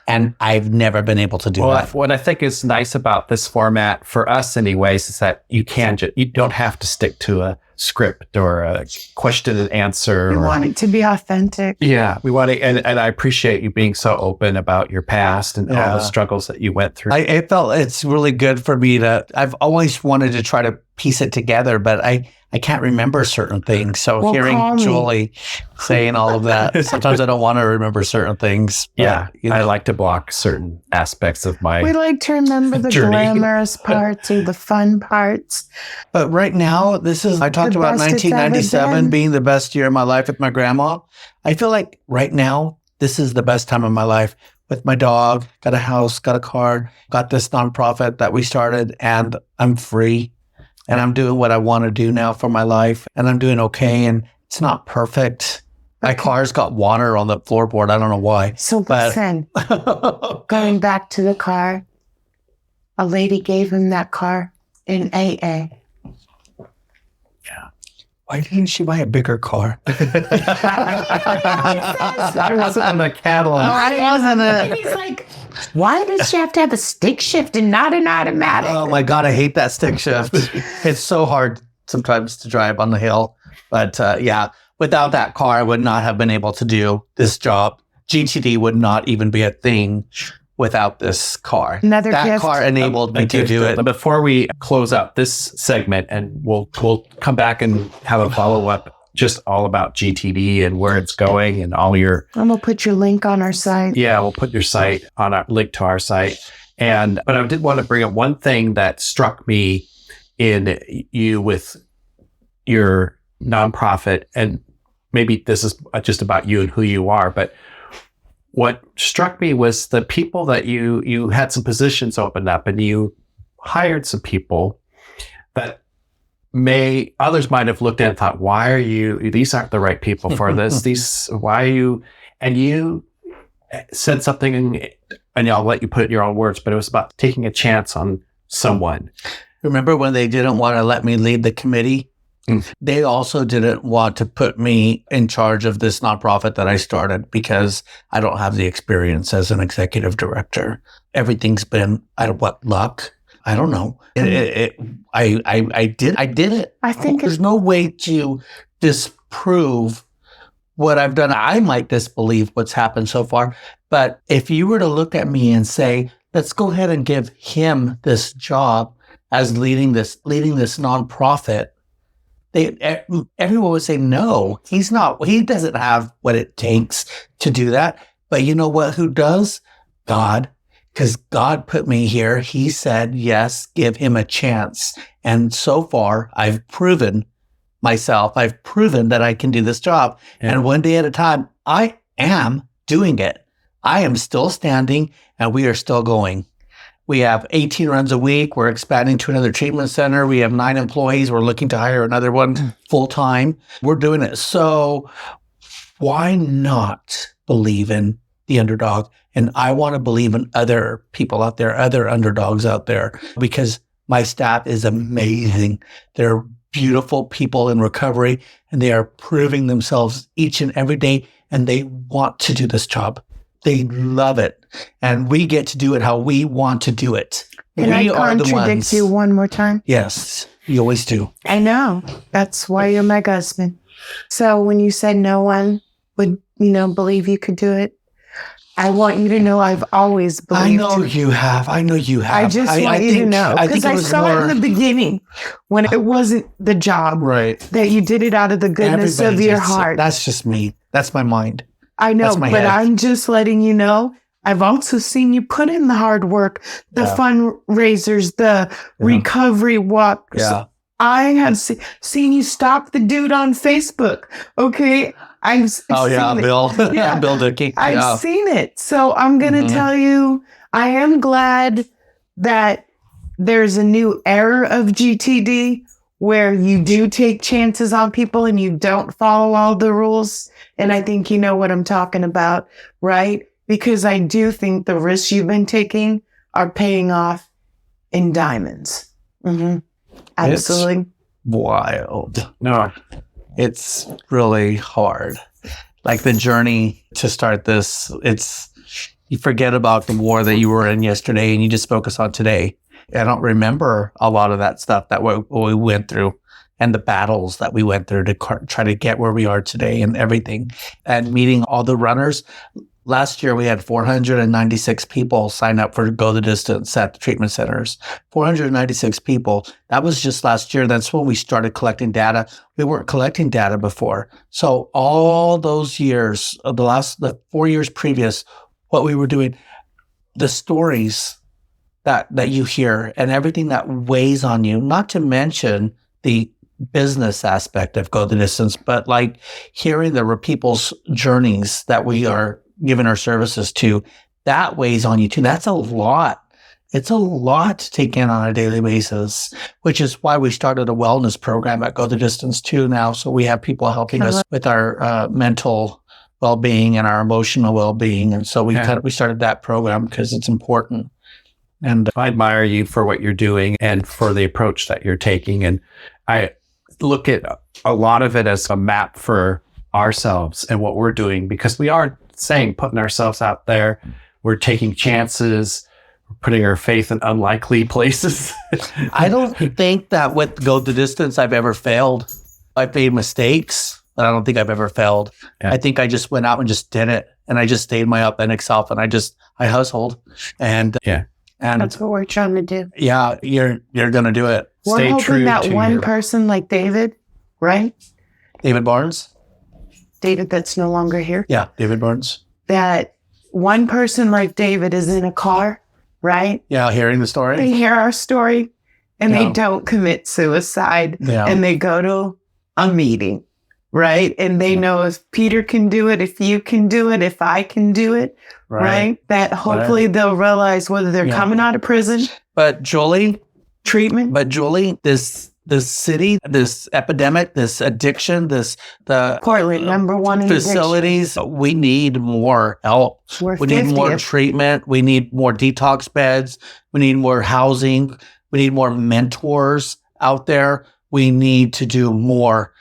And I've never been able to do that. What I think is nice about this format for us anyways is that you don't have to stick to a script or a question and answer. We want it to be authentic. Yeah, we want to, and I appreciate you being so open about your past and all the struggles that you went through. I felt it's really good for me I've always wanted to try to piece it together, but I can't remember certain things. So hearing Julie saying all of that, sometimes I don't want to remember certain things. But, I like to block certain aspects of my We like to remember the glamorous parts or the fun parts. But right now, I talked about 1997 being the best year of my life with my grandma. I feel like right now, this is the best time of my life with my dog, got a house, got a car, got this nonprofit that we started, and I'm free. And I'm doing what I want to do now for my life. And I'm doing okay. And it's not perfect. My car's got water on the floorboard. I don't know why. So listen, going back to the car, a lady gave him that car in AA. Yeah. Why didn't she buy a bigger car? I wasn't in the Cadillac. I wasn't. He's like, why does she have to have a stick shift and not an automatic? Oh my God, I hate that stick shift. It's so hard sometimes to drive on the hill. But without that car, I would not have been able to do this job. GTD would not even be a thing without this car. That car enabled me to do it. Before we close out this segment, and we'll come back and have a follow-up just all about GTD and where it's going and all your... I'm going to put your link on our site. Yeah, we'll put your site on our link to our site. But I did want to bring up one thing that struck me in you with your nonprofit, and maybe this is just about you and who you are, but what struck me was the people that you had some positions opened up and you hired some people that others might have looked at and thought, why are these aren't the right people for this. Why are you, and you said something, and I'll let you put it in your own words, but it was about taking a chance on someone. Remember when they didn't want to let me lead the committee? They also didn't want to put me in charge of this nonprofit that I started because I don't have the experience as an executive director. Everything's been, luck? I don't know. I did it. I think there's no way to disprove what I've done. I might disbelieve what's happened so far, but if you were to look at me and say, let's go ahead and give him this job as leading this nonprofit, everyone would say, no, he's not. He doesn't have what it takes to do that. But you know what? Who does? God. Because God put me here. He said, yes, give him a chance. And so far, I've proven myself. I've proven that I can do this job. Yeah. And one day at a time, I am doing it. I am still standing and we are still going. We have 18 runs a week. We're expanding to another treatment center. We have 9 employees. We're looking to hire another one full time. We're doing it. So why not believe in the underdog? And I want to believe in other people out there, other underdogs out there, because my staff is amazing. They're beautiful people in recovery, and they are proving themselves each and every day, and they want to do this job. They love it. And we get to do it how we want to do it. Can I contradict you one more time? Yes, you always do. I know. That's why you're my husband. So when you said no one would, believe you could do it, I want you to know I've always believed you have. I know you have. I just want you to know. Because I saw it in the beginning when it wasn't the job. Right. That you did it out of the goodness of your heart. That's just me. That's my mind. I know, but head. I'm just letting you know. I've also seen you put in the hard work, the fundraisers, the recovery walks. Yeah. I have seen you stop the dude on Facebook. Okay. I've seen it. Bill. Bill Dickey. I've seen it. So I'm going to tell you, I am glad that there's a new era of GTD where you do take chances on people and you don't follow all the rules. And I think you know what I'm talking about, right? Because I do think the risks you've been taking are paying off in diamonds. Mm-hmm. Absolutely. It's wild. No, it's really hard. Like the journey to start this, you forget about the war that you were in yesterday and you just focus on today. I don't remember a lot of that stuff that we went through and the battles that we went through to try to get where we are today and everything. And meeting all the runners. Last year, we had 496 people sign up for Go the Distance at the treatment centers. 496 people. That was just last year. That's when we started collecting data. We weren't collecting data before. So all those years, the 4 years previous, what we were doing, the stories that you hear and everything that weighs on you, not to mention the business aspect of Go the Distance, but like hearing the people's journeys that we are giving our services to, that weighs on you too. That's a lot. It's a lot to take in on a daily basis, which is why we started a wellness program at Go the Distance too now. So we have people helping us with our mental well-being and our emotional well-being. And so we started that program because it's important. And I admire you for what you're doing and for the approach that you're taking. And I look at a lot of it as a map for ourselves and what we're doing, because we are putting ourselves out there. We're taking chances, we're putting our faith in unlikely places. I don't think that with Go the Distance I've ever failed. I've made mistakes, but I don't think I've ever failed. Yeah. I think I just went out and just did it. And I just stayed my authentic self and I hustled. And and that's what we're trying to do. Yeah, you're going to do it. We're Stay hoping true that to one person like David, right? David Barnes? David that's no longer here. Yeah, David Barnes. That one person like David is in a car, right? Yeah, hearing the story. They hear our story and they don't commit suicide and they go to a meeting, right? And they know if Peter can do it, if you can do it, if I can do it, right? That hopefully they'll realize whether they're coming out of prison. But Julie, this city, this epidemic, this addiction, the Portland, number one in facilities, we need more help. We need more treatment. We need more detox beds. We need more housing. We need more mentors out there. We need to do more.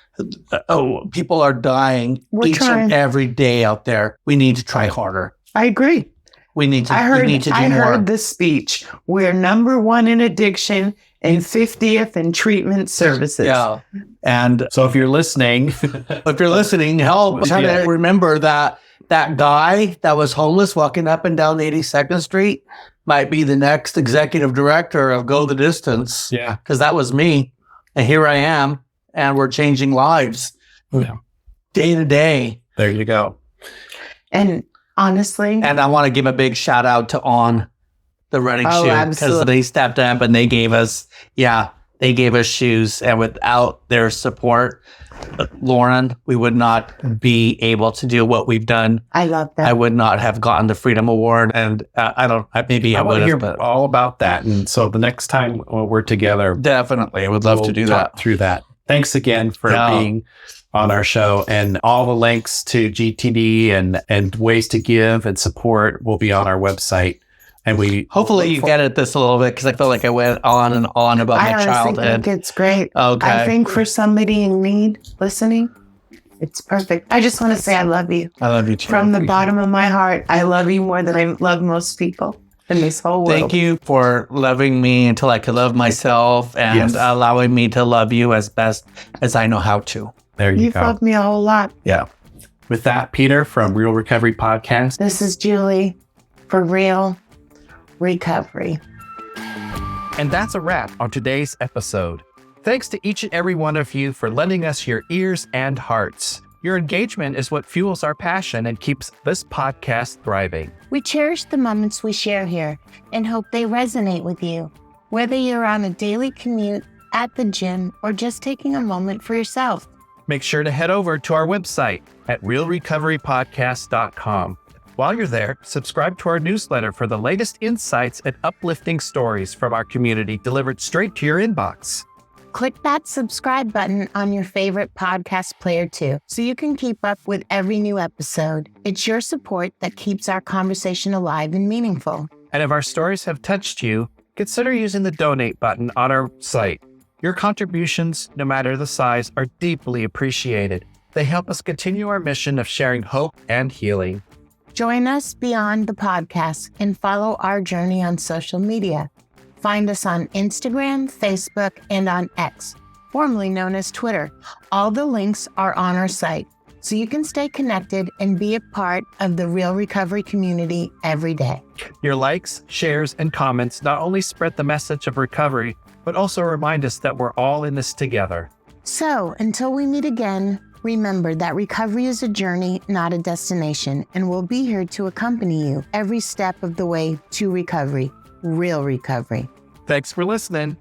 People are dying and every day out there. We need to try harder. I agree. We need to do more. I heard the speech. We're number one in addiction and 50th in treatment services. Yeah. And so if you're listening, help. Try to remember that guy that was homeless walking up and down 82nd Street might be the next executive director of Go the Distance. Yeah. Because that was me. And here I am. And we're changing lives day to day. There you go. And honestly. And I want to give a big shout out to On, the running shoe, because they stepped up and they gave us shoes. And without their support, Lauren, we would not be able to do what we've done. I love that. I would not have gotten the Freedom Award. And I would have. Hear all about that. And so the next time we're together, definitely, I would love to do that. Through that. Thanks again for being on our show, and all the links to GTD and ways to give and support will be on our website. And hopefully you get at this a little bit, because I feel like I went on and on about my childhood. I think it's great. Okay. I think for somebody in need listening, It's perfect. I just want to say I love you. I love you too. From the bottom of my heart, I love you more than I love most people in this whole world. Thank you for loving me until I could love myself and allowing me to love you as best as I know how to. There you You've go. loved me a whole lot. Yeah. With that, Peter from Real Recovery Podcast. This is Julie for Real Recovery. And that's a wrap on today's episode. Thanks to each and every one of you for lending us your ears and hearts. Your engagement is what fuels our passion and keeps this podcast thriving. We cherish the moments we share here and hope they resonate with you, whether you're on a daily commute, at the gym, or just taking a moment for yourself. Make sure to head over to our website at realrecoverypodcast.com. While you're there, subscribe to our newsletter for the latest insights and uplifting stories from our community delivered straight to your inbox. Click that subscribe button on your favorite podcast player too, so you can keep up with every new episode. It's your support that keeps our conversation alive and meaningful. And if our stories have touched you, consider using the donate button on our site. Your contributions, no matter the size, are deeply appreciated. They help us continue our mission of sharing hope and healing. Join us beyond the podcast and follow our journey on social media. Find us on Instagram, Facebook, and on X, formerly known as Twitter. All the links are on our site, so you can stay connected and be a part of the Real Recovery community every day. Your likes, shares, and comments not only spread the message of recovery, but also remind us that we're all in this together. So, until we meet again, remember that recovery is a journey, not a destination, and we'll be here to accompany you every step of the way to recovery. Real recovery. Thanks for listening.